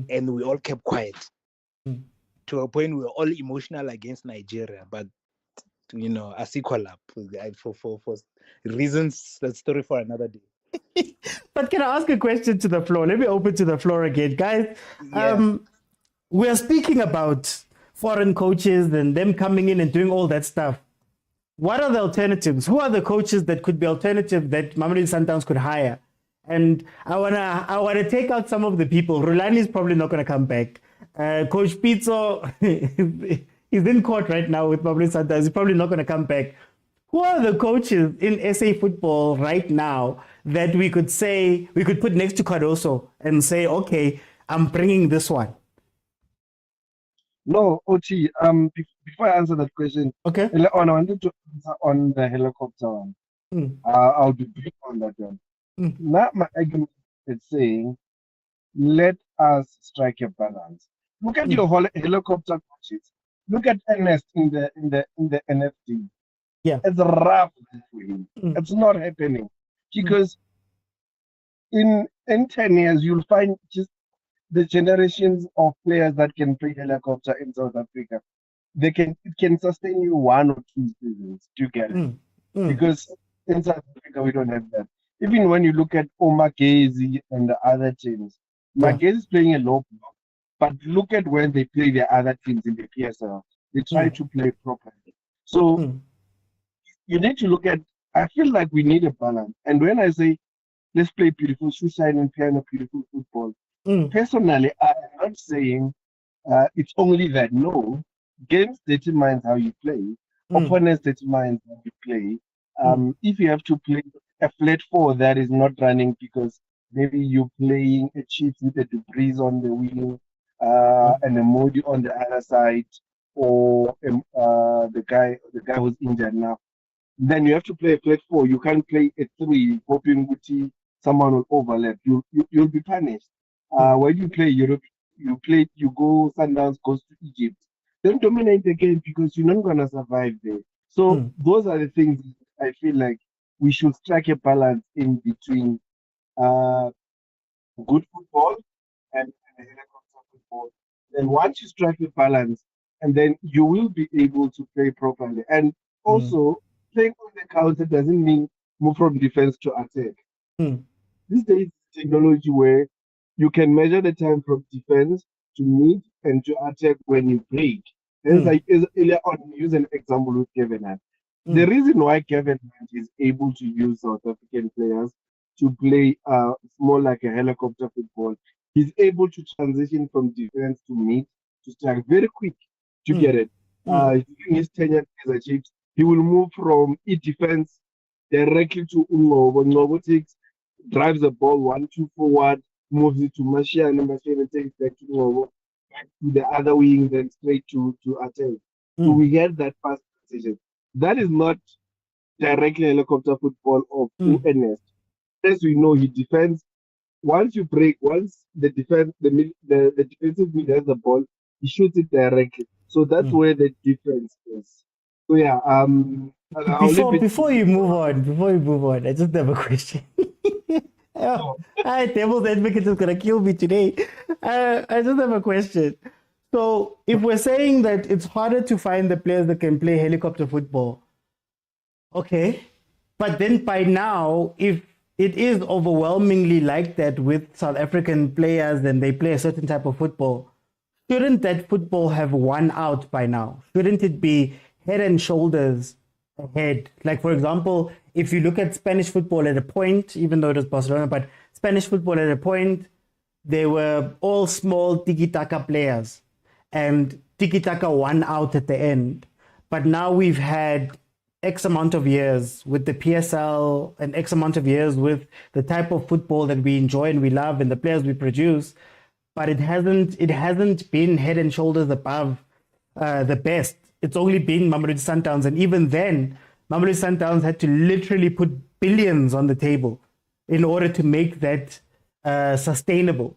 and we all kept quiet. To a point, we were all emotional against Nigeria, but you know, as equal up for reasons. That story for another day. But can I ask a question to the floor? Let me open to the floor again, guys. Yeah. We are speaking about foreign coaches and them coming in and doing all that stuff. What are the alternatives? Who are the coaches that could be alternative that Mamelodi Sundowns could hire? And I wanna take out some of the people. Rulani is probably not gonna come back. Coach Pitso, he's in court right now with Mamelodi Sundowns. He's probably not gonna come back. Who are the coaches in SA football right now that we could put next to Cardoso and say, okay, I'm bringing this one? No, Oti, before I answer that question, okay. I wanted to answer on the helicopter one. I'll be brief on that one. Now my argument is saying, let us strike a balance. Look at your whole helicopter coaches. Look at Ernest in the NFT. Yeah, it's rough for him. It's not happening because in 10 years you'll find just the generations of players that can play helicopter in South Africa. It can sustain you 1 or 2 seasons to get it. Because in South Africa we don't have that. Even when you look at Magezi and the other teams, Magezi is playing a low block, but look at when they play the other teams in the PSL. They try to play properly. So you need to look at, I feel like we need a balance. And when I say, let's play beautiful shine and piano, beautiful football, personally, I'm not saying it's only that. No, games determines how you play. Opponents determines how you play. If you have to play a flat 4 that is not running because maybe you're playing a Chiefs with a Debris on the wing and a Modi on the other side, or the guy who's injured now, then you have to play a flat 4. You can't play a 3, hoping someone will overlap. You'll be punished. When you play Europe, you go Sundowns goes to Egypt. Then dominate the game because you're not gonna survive there. So those are the things I feel like we should strike a balance in between good football and helicopter football. Then once you strike a balance, and then you will be able to play properly. And also, playing on the counter doesn't mean move from defense to attack. These days, technology where you can measure the time from defense to mid and to attack when you break. And like earlier on, use an example with Gavin. The reason why Gavin is able to use South African players to play more like a helicopter football, he's able to transition from defense to mid to strike very quick to get it. During his tenure at Kaizer Chiefs, he will move from defense directly to Ungobo. Ungobo drives the ball 1-2 forward, moves it to Mashiane, and Mashiane takes back to Ungobo, back to the other wing, then straight to attack. So we get that fast transition. That is not directly helicopter football of Ernest. As we know, he defends. Once you break, once the defensive mid has the ball, he shoots it directly. So that's where the difference is. So yeah, before you move on, I just have a question. Devil's advocate is gonna kill me today. I just have a question. So if we're saying that it's harder to find the players that can play helicopter football, okay. But then by now, if it is overwhelmingly like that with South African players and they play a certain type of football, shouldn't that football have won out by now? Shouldn't it be head and shoulders ahead? Like, for example, if you look at Spanish football at a point, even though it was Barcelona, but Spanish football at a point, they were all small tiki-taka players. And tiki-taka won out at the end. But now we've had X amount of years with the PSL and X amount of years with the type of football that we enjoy and we love and the players we produce. But it hasn't been head and shoulders above the best. It's only been Mamelodi Sundowns. And even then, Mamelodi Sundowns had to literally put billions on the table in order to make that sustainable.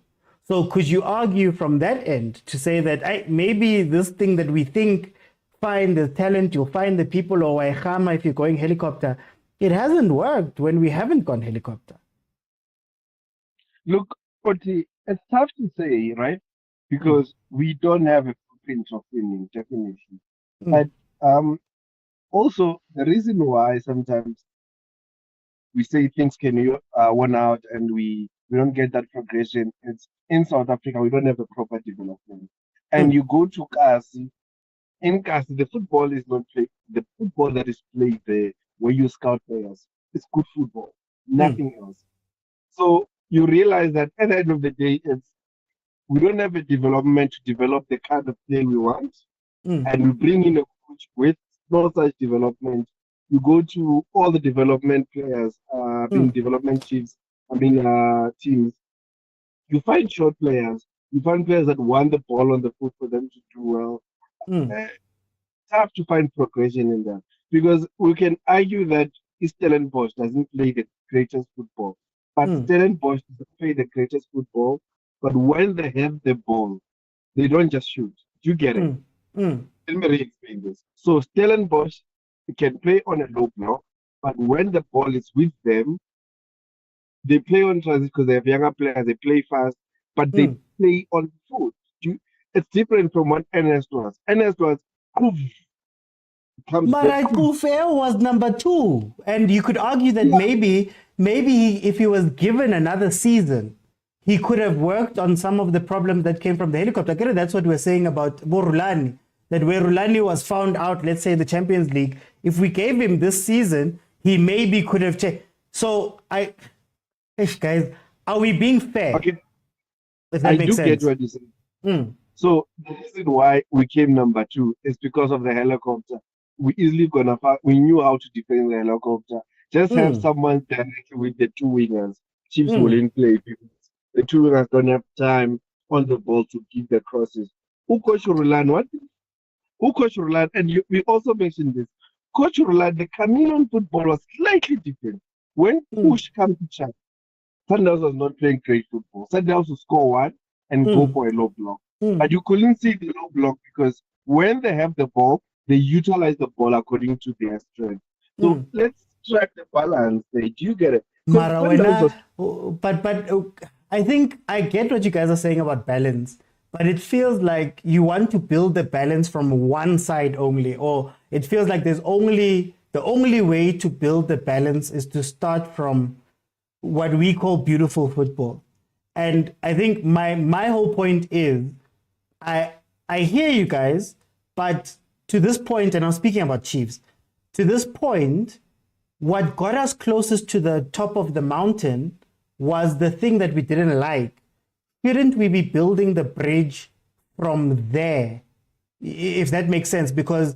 So could you argue from that end to say that maybe this thing that we think, find the talent, you'll find the people, or Waihama if you're going helicopter, it hasn't worked when we haven't gone helicopter? Look, Oti, it's tough to say, right? Because we don't have a footprint of winning, definitely. But also, the reason why sometimes we say things can win out and we don't get that progression, it's in South Africa, we don't have a proper development. And you go to Kasi, in Kasi, the football is not played. The football that is played there, where you scout players, it's good football, nothing else. So you realize that at the end of the day, we don't have a development to develop the kind of play we want, and we bring in a coach with no such development. You go to all the development players, being development teams, teams. You find short players. You find players that want the ball on the foot for them to do well. It's tough to find progression in that, because we can argue that Stellenbosch doesn't play the greatest football, but Stellenbosch doesn't play the greatest football. But when they have the ball, they don't just shoot. Do you get it? Let me re-explain this. So Stellenbosch can play on a low block, but when the ball is with them, they play on transit because they have younger players. They play fast, but they play on foot. It's different from what NS was. NS was Kufeo was number 2, and you could argue that maybe if he was given another season, he could have worked on some of the problems that came from the helicopter. That's what we're saying about Rulani, that where Rulani was found out, let's say the Champions League, if we gave him this season, he maybe could have changed. So guys, are we being fair? Okay. If that makes sense. Get what you're saying. So the reason why we came number 2 is because of the helicopter. We knew how to defend the helicopter. Just have someone directly with the 2 wingers. Chiefs wouldn't play because the 2 wingers don't have time on the ball to give the crosses. Who coach Rulani? And we also mentioned this. Coach Rulani, the chameleon football was slightly different. When push comes to shove, Sundowns was not playing great football. Sundowns would score one and go for a low block. But you couldn't see the low block because when they have the ball, they utilize the ball according to their strength. So let's track the balance there. Do you get it? But I think I get what you guys are saying about balance, but it feels like you want to build the balance from one side only, or it feels like the only way to build the balance is to start from what we call beautiful football. And I think my whole point is, I hear you guys, but to this point, and I'm speaking about Chiefs, to this point, what got us closest to the top of the mountain was the thing that we didn't like. Shouldn't we be building the bridge from there, if that makes sense? Because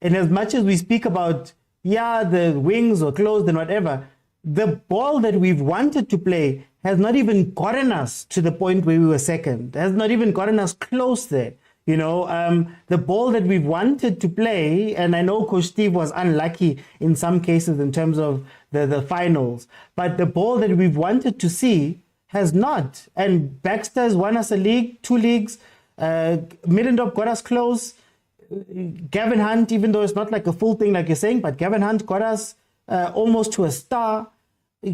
in as much as we speak about, the wings were closed and whatever, the ball that we've wanted to play has not even gotten us to the point where we were second, has not even gotten us close there. The ball that we've wanted to play, and I know Coach Steve was unlucky in some cases in terms of the finals, but the ball that we've wanted to see has not. And Baxter's won us a league, 2 leagues, Middendorp got us close, Gavin Hunt, even though it's not like a full thing like you're saying, but Gavin Hunt got us almost to a star.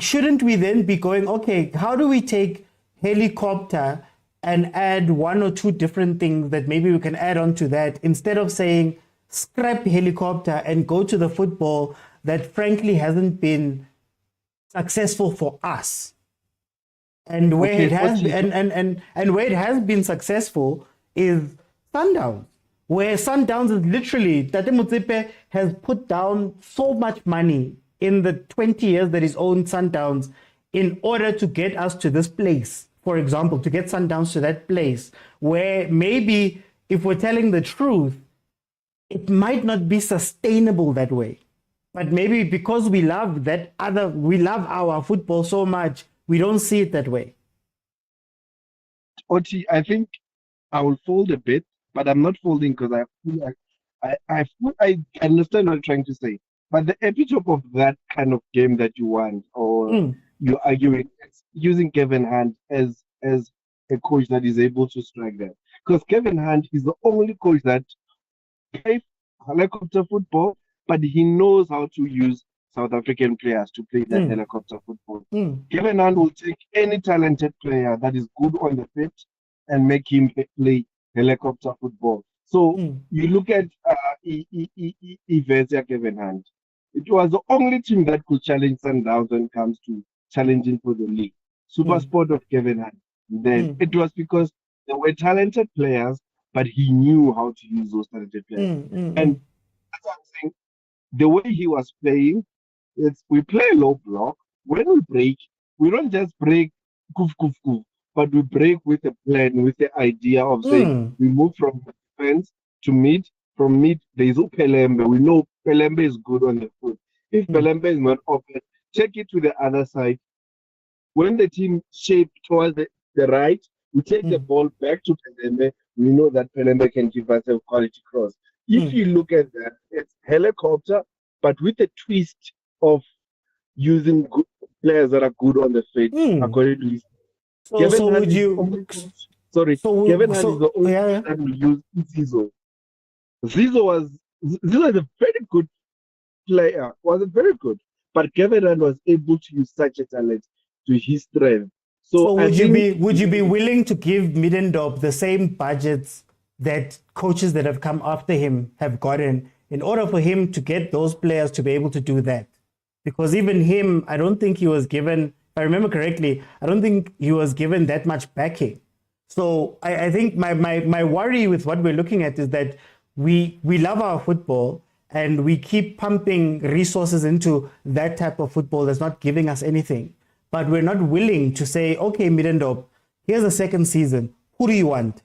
Shouldn't we then be going, okay, how do we take helicopter and add one or two different things that maybe we can add on to that instead of saying scrap helicopter and go to the football that frankly hasn't been successful for us. And where it has and where it has been successful is Sundowns, where Sundowns is literally, Tate Motsepe has put down so much money in the 20 years that he's owned Sundowns in order to get us to this place. For example, to get Sundowns to that place where maybe if we're telling the truth, it might not be sustainable that way. But maybe because we love our football so much, we don't see it that way. Oti, I think I will fold a bit, but I'm not folding because I understand what you're trying to say. But the epitome of that kind of game that you want, or you're arguing, it's using Kevin Hunt as a coach that is able to strike that. Because Kevin Hunt is the only coach that plays helicopter football, but he knows how to use South African players to play that helicopter football. Kevin Hunt will take any talented player that is good on the pitch and make him play helicopter football. So you look at Ivesia Kevin Hunt. It was the only team that could challenge Sundowns when it comes to challenging for the league. Supersport of Kevin Hunt. Then it was because they were talented players, but he knew how to use those talented players. And that's what I'm saying. The way he was playing, we play low block. When we break, we don't just break goof, goof, goof, but we break with a plan, with the idea of saying we move from defense to mid. From mid, there is Pelembe. We know Pelembe is good on the foot. If Pelembe is not open, check it to the other side. When the team shape towards the right, we take the ball back to Pelembe. We know that Pelembe can give us a quality cross. If you look at that, it's helicopter, but with a twist of using good players that are good on the field, according to his. Kevin Hunt is the only one that will use Zizo. Zizo was a very good player, wasn't very good, but Kevin Hunt was able to use such a talent to his strength. So would you be willing to give Middendorp the same budgets that coaches that have come after him have gotten in order for him to get those players to be able to do that? Because even him, I don't think he was given, if I remember correctly, I don't think he was given that much backing. So I think my worry with what we're looking at is that we love our football and we keep pumping resources into that type of football that's not giving us anything. But we're not willing to say, okay, Middendorp, here's a second season. Who do you want?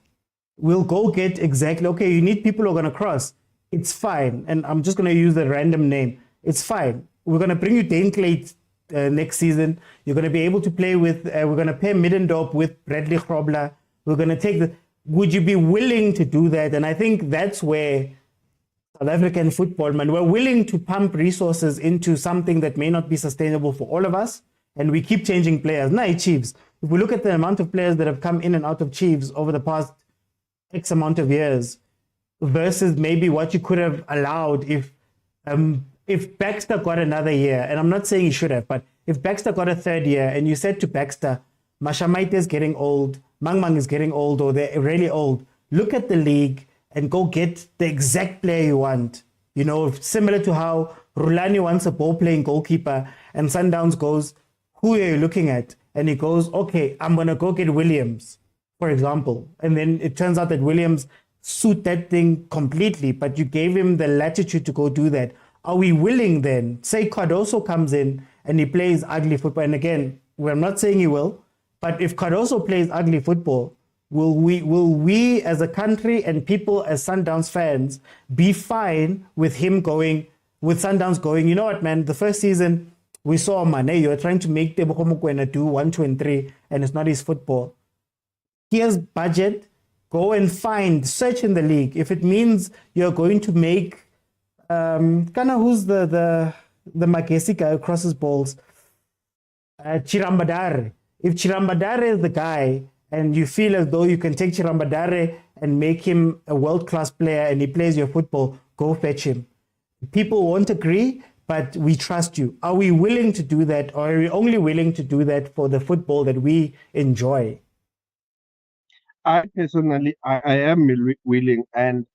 We'll go get exactly, okay, you need people who are going to cross. It's fine. And I'm just going to use a random name. It's fine. We're going to bring you Dane Clay next season. You're going to be able to play with, we're going to pair Middendorp with Bradley Grobler. We're going to take would you be willing to do that? And I think that's where South African football, man, we're willing to pump resources into something that may not be sustainable for all of us. And we keep changing players. Now, Chiefs, if we look at the amount of players that have come in and out of Chiefs over the past X amount of years versus maybe what you could have allowed if Baxter got another year, and I'm not saying he should have, but if Baxter got a third year and you said to Baxter, Mashamaite is getting old, Mang is getting old, or they're really old, look at the league and go get the exact player you want. You know, similar to how Rulani wants a ball-playing goalkeeper and Sundowns goes, who are you looking at? And he goes, okay, I'm going to go get Williams, for example. And then it turns out that Williams suit that thing completely, but you gave him the latitude to go do that. Are we willing then? Say Cardoso comes in and he plays ugly football. And again, we're not saying he will, but if Cardoso plays ugly football, will we as a country and people as Sundowns fans be fine with him going, with Sundowns going, you know what, man, the first season, we saw Mane, you're trying to make mokwena do 1, 2, and 3, and it's not his football. Here's budget. Go and search in the league. If it means you're going to make, who's the Magesi guy who crosses balls? Chirambadare. If Chirambadare is the guy, and you feel as though you can take Chirambadare and make him a world-class player and he plays your football, go fetch him. People won't agree, but we trust you. Are we willing to do that, or are we only willing to do that for the football that we enjoy? I personally, I am willing, and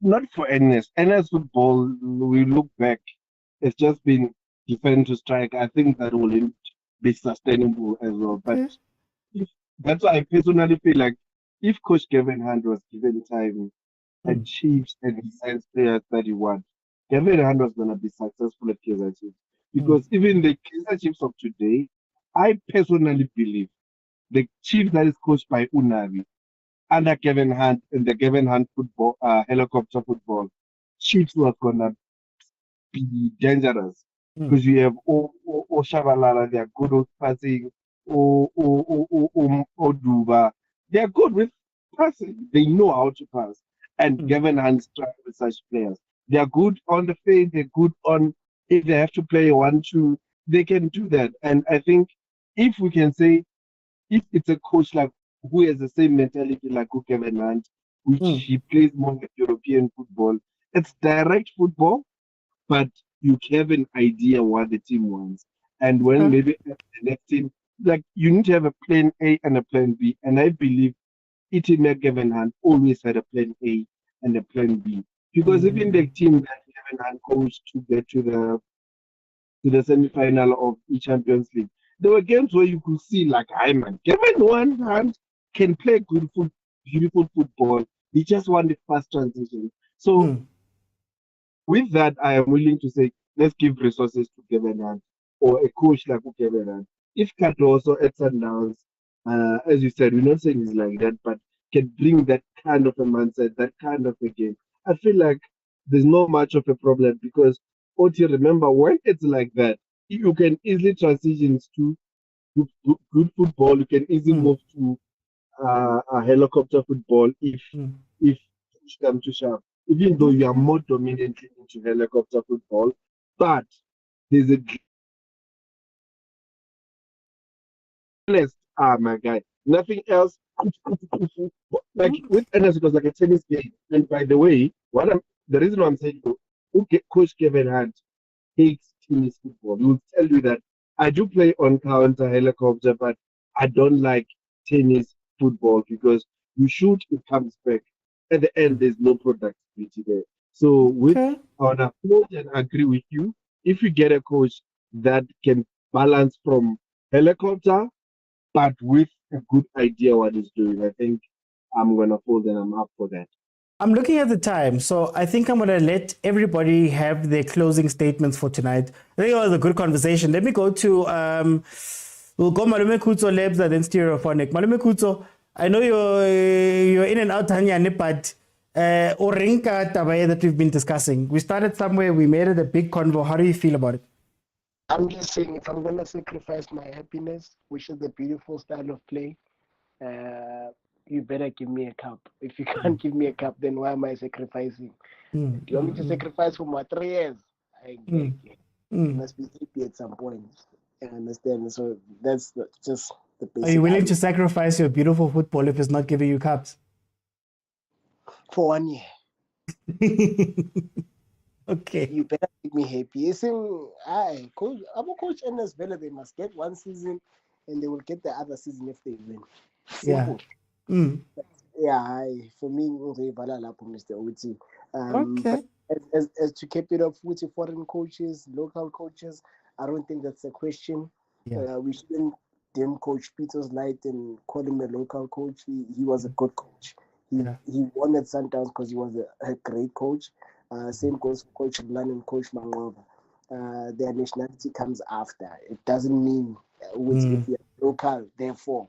not for NS. NS football, we look back, it's just been defend to strike. I think that will be sustainable as well. But if, that's why I personally feel like if Coach Gavin Hunt was given time at Chiefs and he signs players that he wants, Gavin Hunt was going to be successful at Kaizer Chiefs. Because even the Kaizer Chiefs of today, I personally believe the Chiefs that is coached by Unavi under Gavin Hunt and the Gavin Hunt football, helicopter football, Chiefs was going to be dangerous because you have Shabalala, they are good with passing, Duba, they are good with passing, they know how to pass. And Gavin Hunt strikes with such players. They are good on the field, they're good on, if they have to play 1-2, they can do that. And I think if we can say, if it's a coach like who has the same mentality like Gavin Hunt, which he plays more like European football, it's direct football, but you have an idea what the team wants. And when maybe the next team, like you need to have a plan A and a plan B. And I believe Itimer Gavin Hunt always had a plan A and a plan B. Because even the team that Gavin Hunt coached to get to the semi-final of the Champions League, there were games where you could see like, man, Gavin Hunt can play good beautiful football. He just won the fast transition. So with that, I am willing to say, let's give resources to Gavin Hunt or a coach like Gavin Hunt. If Cardoso at Sundowns, as you said, we're not saying he's like that, but can bring that kind of a mindset, that kind of a game. I feel like there's not much of a problem because, Oti, remember, when it's like that, you can easily transition to good football. You can easily move to a helicopter football if push come to shove. Even though you are more dominantly into helicopter football, but there's a my guy. Nothing else. Like with NS, it was like a tennis game. And by the way, the reason why I'm saying Coach Gavin Hunt hates tennis football. He will tell you that I do play on counter helicopter, but I don't like tennis football because you shoot, it comes back. At the end, there's no productivity there. So on approach and agree with you, if you get a coach that can balance from helicopter, but with a good idea what he's doing, I think I'm going to fold and I'm up for that. I'm looking at the time, so I think I'm going to let everybody have their closing statements for tonight. I think it was a good conversation. Let me go to, we'll go Malume Kutso, Lebza, then Stereophonic. Malume Kutso, I know you're in and out, Hanya, but Orinka Tabaye that we've been discussing. We started somewhere, we made it a big convo. How do you feel about it? I'm just saying, if I'm going to sacrifice my happiness, which is the beautiful style of play, you better give me a cup. If you can't give me a cup, then why am I sacrificing? Do you want me to sacrifice for my 3 years? You must be happy at some point. I understand. So that's just the basic. Are you willing to sacrifice your beautiful football if it's not giving you cups? For 1 year. Okay. You better make me happy. You see, I'm a coach NS Villa. They must get 1 season and they will get the other season if they win. Simple. Yeah. For me, Mr. Oti. Okay. As to keep it up with foreign coaches, local coaches, I don't think that's a question. Yeah. We shouldn't dim Coach Pitso's light and call him a local coach. He was a good coach. He won at Sundowns because he was a great coach. Same goes for Coach Rulani and Coach Mangova. Their nationality comes after. It doesn't mean if you're local, therefore.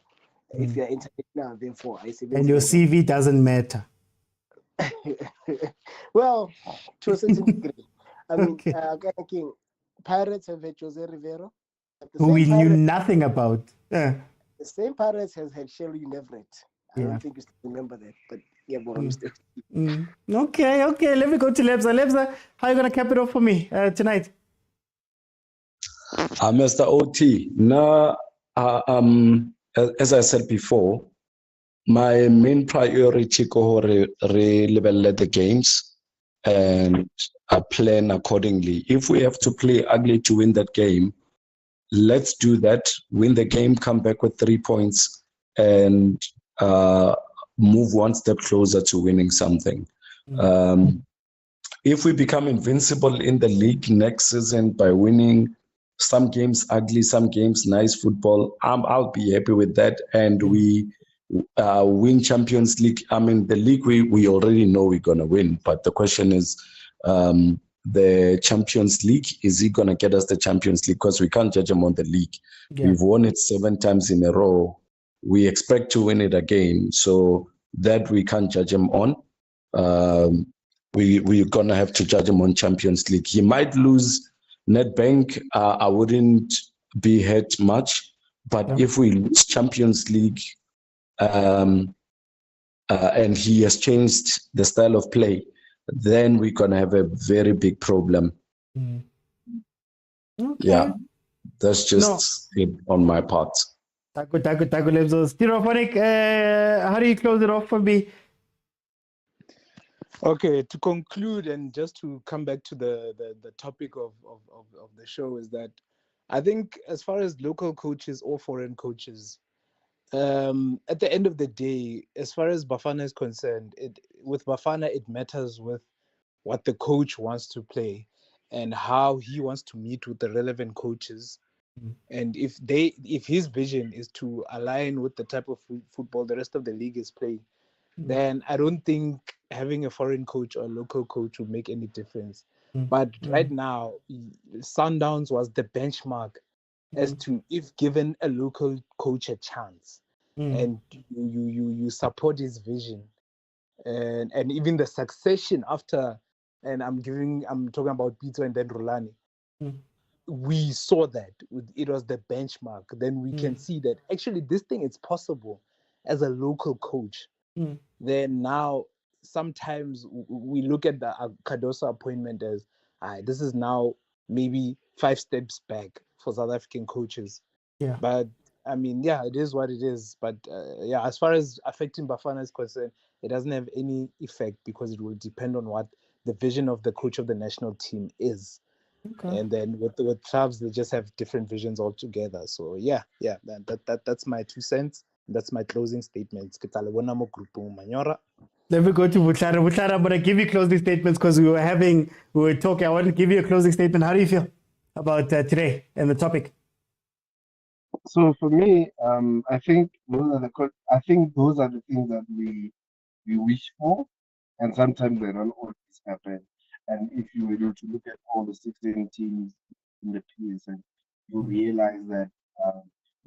If you're international, therefore. And your CV doesn't matter. Well, to a certain degree. I mean, King, Pirates have had Jose Rivero. Who we knew nothing about. The same Pirates has had Shelly Nevret. I don't think you still remember that, but yeah, but I'm still. Okay. Let me go to Lebza. Lebza, how are you going to cap it off for me tonight? Mr. OT, now, as I said before, my main priority is re-level the games and plan accordingly. If we have to play ugly to win that game, let's do that. Win the game, come back with 3 points, and move one step closer to winning something. If we become invincible in the league next season by winning some games ugly, some games nice football, I'll be happy with that. And we win Champions League. I mean, the league we already know we're going to win, but the question is the Champions League, is he going to get us the Champions League? Because we can't judge him on the league. We've won it 7 times in a row. We expect to win it again, so that we can't judge him on. We're going to have to judge him on Champions League. He might lose Nedbank. I wouldn't be hurt much, but if we lose Champions League, and he has changed the style of play, then we're going to have a very big problem. Yeah, that's just it on my part. Stereophonic, how do you close it off for me? Okay, to conclude and just to come back to the topic of the show is that I think as far as local coaches or foreign coaches, at the end of the day, as far as Bafana is concerned, with Bafana, it matters with what the coach wants to play and how he wants to meet with the relevant coaches. And if his vision is to align with the type of football the rest of the league is playing, then I don't think having a foreign coach or a local coach would make any difference. But right now, Sundowns was the benchmark as to if given a local coach a chance and you support his vision and even the succession after, and I'm talking about Pitso and then Rulani. We saw that it was the benchmark. Then we can see that actually this thing is possible as a local coach. Then now sometimes we look at the Cardoso appointment as this is now maybe 5 steps back for South African coaches. But I mean, it is what it is. But as far as affecting Bafana is concerned, it doesn't have any effect because it will depend on what the vision of the coach of the national team is. And then with clubs, they just have different visions altogether. So that's my 2 cents. That's my closing statements. Let me go to Butlara. Butlara, I'm going to give you closing statements because we were talking. I want to give you a closing statement. How do you feel about today and the topic? So for me, I think those are the things that we wish for, and sometimes they don't always happen. And if you were to look at all the 16 teams in the PSN, you realize that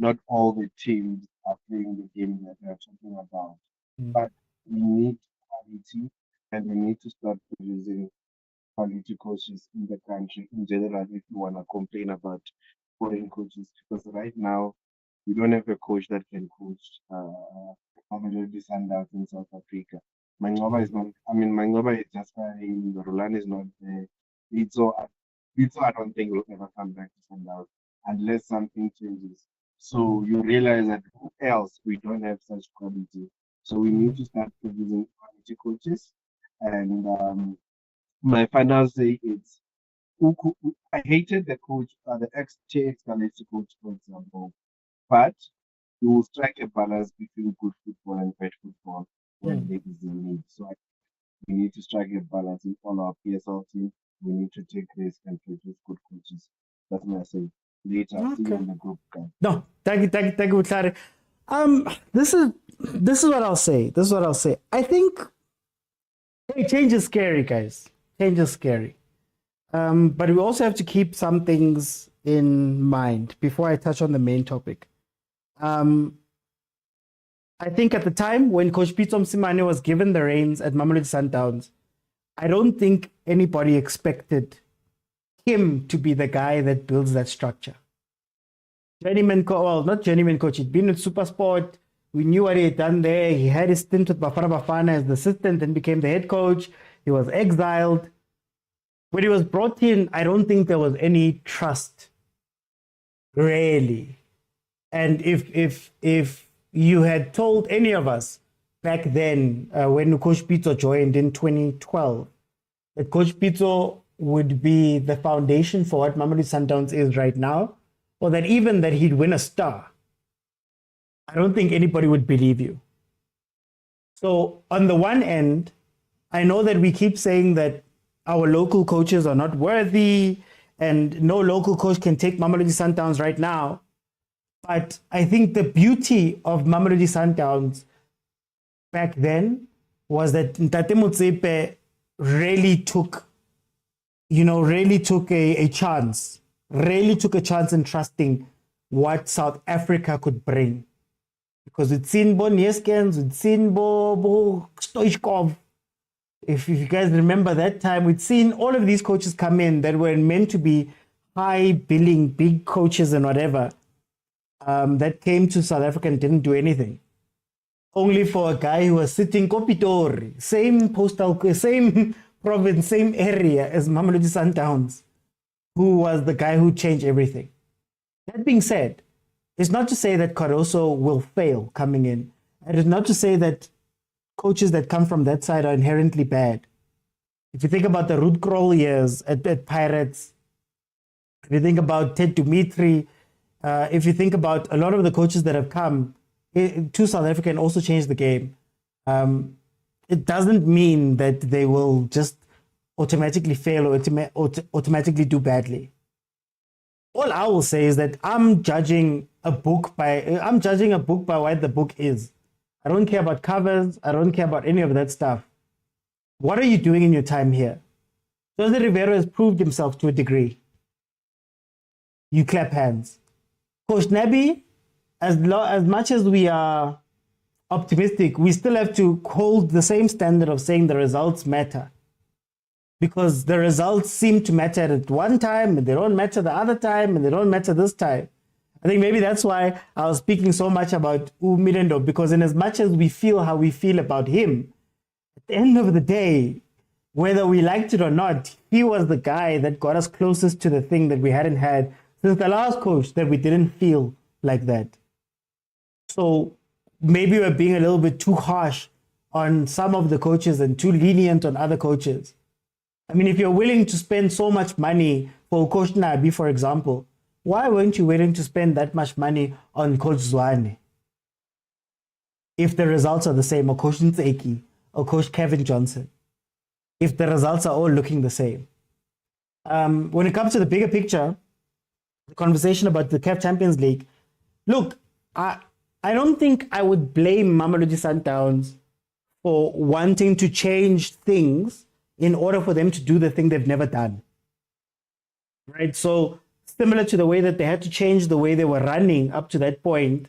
not all the teams are playing the game that they're talking about. But we need quality, and we need to start producing quality coaches in the country in general if you want to complain about foreign coaches. Because right now, we don't have a coach that can coach Mamelodi Sundowns in South Africa. Mangoba is not. I mean, Mangoba is just fine. Rulani is not there. Pitso, I don't think will ever come back to Sundowns unless something changes. So you realize that who else we don't have such quality. So we need to start producing quality coaches. And my final say is, I hated the coach, the ex-JX Galaxy coach, for example, but he will strike a balance between good football and bad football when there is a need. So we need to strike a balance in all our PSL teams. We need to take risks and produce good coaches. That's my say. Later, see you in the group. Guys. No, thank you, Butlari. This is what I'll say. I think change is scary, guys. Change is scary. But we also have to keep some things in mind before I touch on the main topic. I think at the time when Coach Pitso Mosimane was given the reins at Mamelodi Sundowns, I don't think anybody expected him to be the guy that builds that structure. Not journeyman coach, he'd been with Supersport. We knew what he had done there. He had his stint with Bafana as the assistant and became the head coach. He was exiled. When he was brought in, I don't think there was any trust, really. And if you had told any of us back then, when Coach Pitso joined in 2012, that Coach Pitso would be the foundation for what Mamelodi Sundowns is right now, or that even that he'd win a star, I don't think anybody would believe you. So on the one end, I know that we keep saying that our local coaches are not worthy and no local coach can take Mamelodi Sundowns right now. But I think the beauty of Mamelodi Sundowns back then was that Ntate Motsepe really took a chance in trusting what South Africa could bring. Because we'd seen Bo Nieskens, we'd seen Bo Stoichkov. If you guys remember that time, we'd seen all of these coaches come in that were meant to be high billing, big coaches and whatever, that came to South Africa and didn't do anything. Only for a guy who was sitting Kopitori, same province, same area as Mamelodi Sundowns, who was the guy who changed everything. That being said, it's not to say that Caruso will fail coming in. It is not to say that coaches that come from that side are inherently bad. If you think about the Ruud Krol years at Pirates, if you think about Ted Dumitri, if you think about a lot of the coaches that have come to South Africa and also changed the game, it doesn't mean that they will just automatically fail or automatically do badly. All I will say is that I'm judging a book by what the book is. I don't care about covers. I don't care about any of that stuff. What are you doing in your time here? Jose Rivero has proved himself to a degree. You clap hands. Coach Nabi, as much as we are optimistic, we still have to hold the same standard of saying the results matter. Because the results seem to matter at one time, and they don't matter the other time, and they don't matter this time. I think maybe that's why I was speaking so much about Mirendo, because in as much as we feel how we feel about him, at the end of the day, whether we liked it or not, he was the guy that got us closest to the thing that we hadn't had since the last coach that we didn't feel like that. So maybe we're being a little bit too harsh on some of the coaches and too lenient on other coaches. I mean, if you're willing to spend so much money for Coach Nabi, for example, why weren't you willing to spend that much money on Coach Tshwane? If the results are the same, or Coach Ntseki, or Coach Kevin Johnson, if the results are all looking the same. When it comes to the bigger picture, the conversation about the CAF Champions League, look, I don't think I would blame Mamelodi Sundowns for wanting to change things in order for them to do the thing they've never done. Right? So similar to the way that they had to change the way they were running up to that point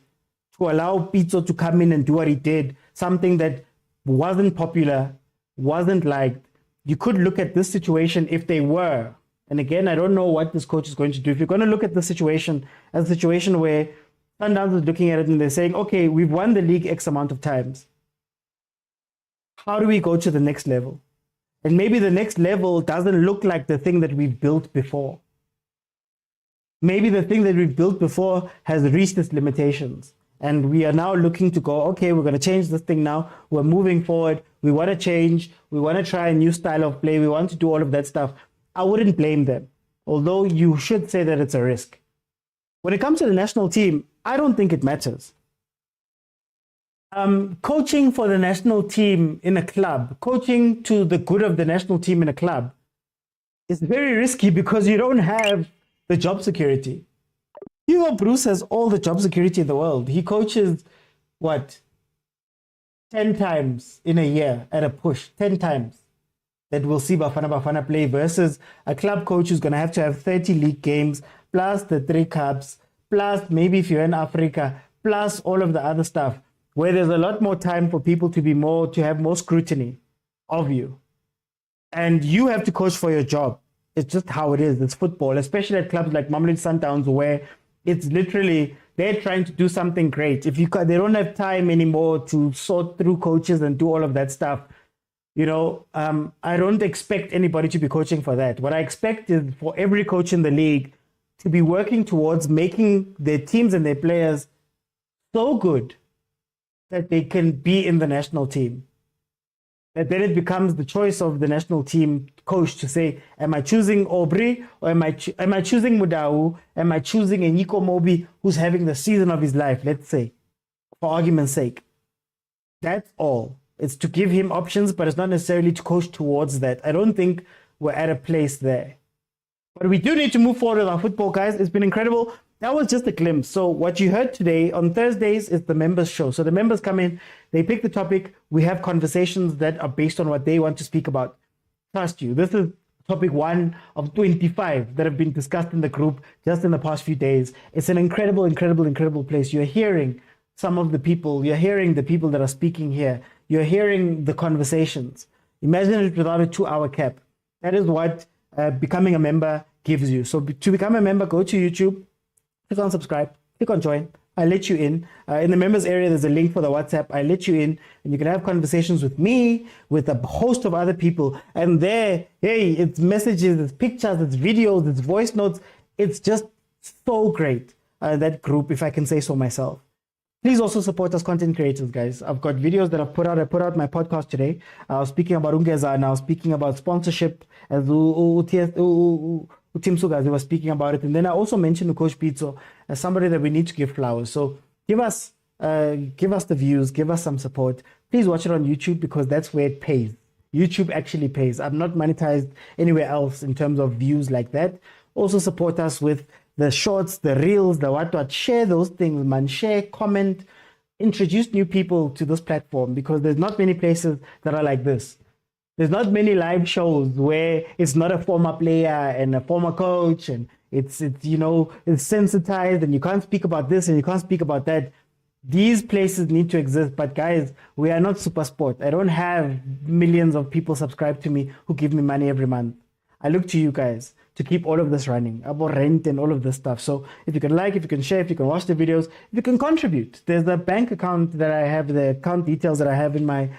to allow Pitso to come in and do what he did, something that wasn't popular, wasn't liked. You could look at this situation if they were. And again, I don't know what this coach is going to do. If you're going to look at the situation as a situation where Sundowns is looking at it and they're saying, okay, we've won the league X amount of times. How do we go to the next level? And maybe the next level doesn't look like the thing that we've built before. Maybe the thing that we've built before has reached its limitations. And we are now looking to go, okay, we're going to change this thing now. We're moving forward. We want to change. We want to try a new style of play. We want to do all of that stuff. I wouldn't blame them, although you should say that it's a risk. When it comes to the national team, I don't think it matters. Coaching for the national team in a club, coaching to the good of the national team in a club is very risky because you don't have the job security. Hugo Bruce has all the job security in the world. He coaches, 10 times in a year at a push, 10 times that we'll see Bafana play versus a club coach who's going to have 30 league games, plus the 3 cups, plus maybe if you're in Africa, plus all of the other stuff, where there's a lot more time for people to have more scrutiny of you. And you have to coach for your job. It's just how it is. It's football, especially at clubs like Mamelodi Sundowns, where it's literally they're trying to do something great. They don't have time anymore to sort through coaches and do all of that stuff. I don't expect anybody to be coaching for that. What I expect is for every coach in the league to be working towards making their teams and their players so good that they can be in the national team. That then it becomes the choice of the national team coach to say, am I choosing Aubrey or am I choosing Mudau? Am I choosing a Nico Mobi who's having the season of his life, let's say, for argument's sake? That's all. It's to give him options, but it's not necessarily to coach towards that. I don't think we're at a place there. But we do need to move forward with our football, guys. It's been incredible. That was just a glimpse. So what you heard today on Thursdays is the members show. So the members come in, they pick the topic. We have conversations that are based on what they want to speak about. Trust you, this is topic 1 of 25 that have been discussed in the group just in the past few days. It's an incredible, incredible, incredible place. You're hearing some of the people. You're hearing the people that are speaking here. You're hearing the conversations. Imagine it without a 2-hour cap. That is what becoming a member gives you. So to become a member, go to YouTube, click on subscribe, click on join. I let you in. In the members area, there's a link for the WhatsApp. I let you in, and you can have conversations with me, with a host of other people. And there, hey, it's messages, it's pictures, it's videos, it's voice notes. It's just so great, that group, if I can say so myself. Please also support us content creators, guys. I've got videos that I've put out. I put out my podcast today. I was speaking about Ungeza, and I was speaking about sponsorship. As Tim Sugazi was speaking about it. And then I also mentioned Coach Pitso as somebody that we need to give flowers. So give us the views, give us some support. Please watch it on YouTube because that's where it pays. YouTube actually pays. I'm not monetized anywhere else in terms of views like that. Also support us with the shorts, the reels, the what. Share those things, man. Share, comment, introduce new people to this platform because there's not many places that are like this. There's not many live shows where it's not a former player and a former coach and it's sensitized and you can't speak about this and you can't speak about that. These places need to exist. But guys, we are not SuperSport. I don't have millions of people subscribe to me who give me money every month. I look to you guys to keep all of this running, about rent and all of this stuff. So if you can like, if you can share, if you can watch the videos, if you can contribute. There's a bank account that I have, the account details that I have in my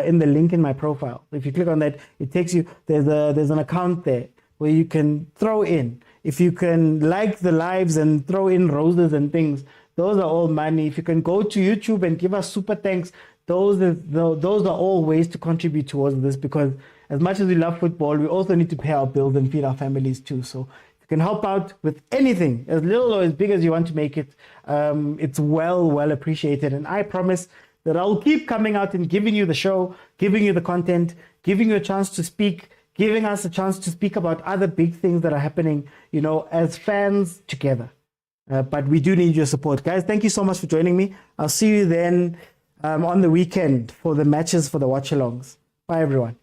in the link in my profile. If you click on that, it takes you, there's an account there where you can throw in. If you can like the lives and throw in roses and things, those are all money. If you can go to YouTube and give us super thanks, those are all ways to contribute towards this because as much as we love football, we also need to pay our bills and feed our families too. So if you can help out with anything, as little or as big as you want to make it, it's well appreciated. And I promise that I'll keep coming out and giving you the show, giving you the content, giving you a chance to speak, giving us a chance to speak about other big things that are happening, as fans together. But we do need your support. Guys, thank you so much for joining me. I'll see you then on the weekend for the matches, for the watch-alongs. Bye, everyone.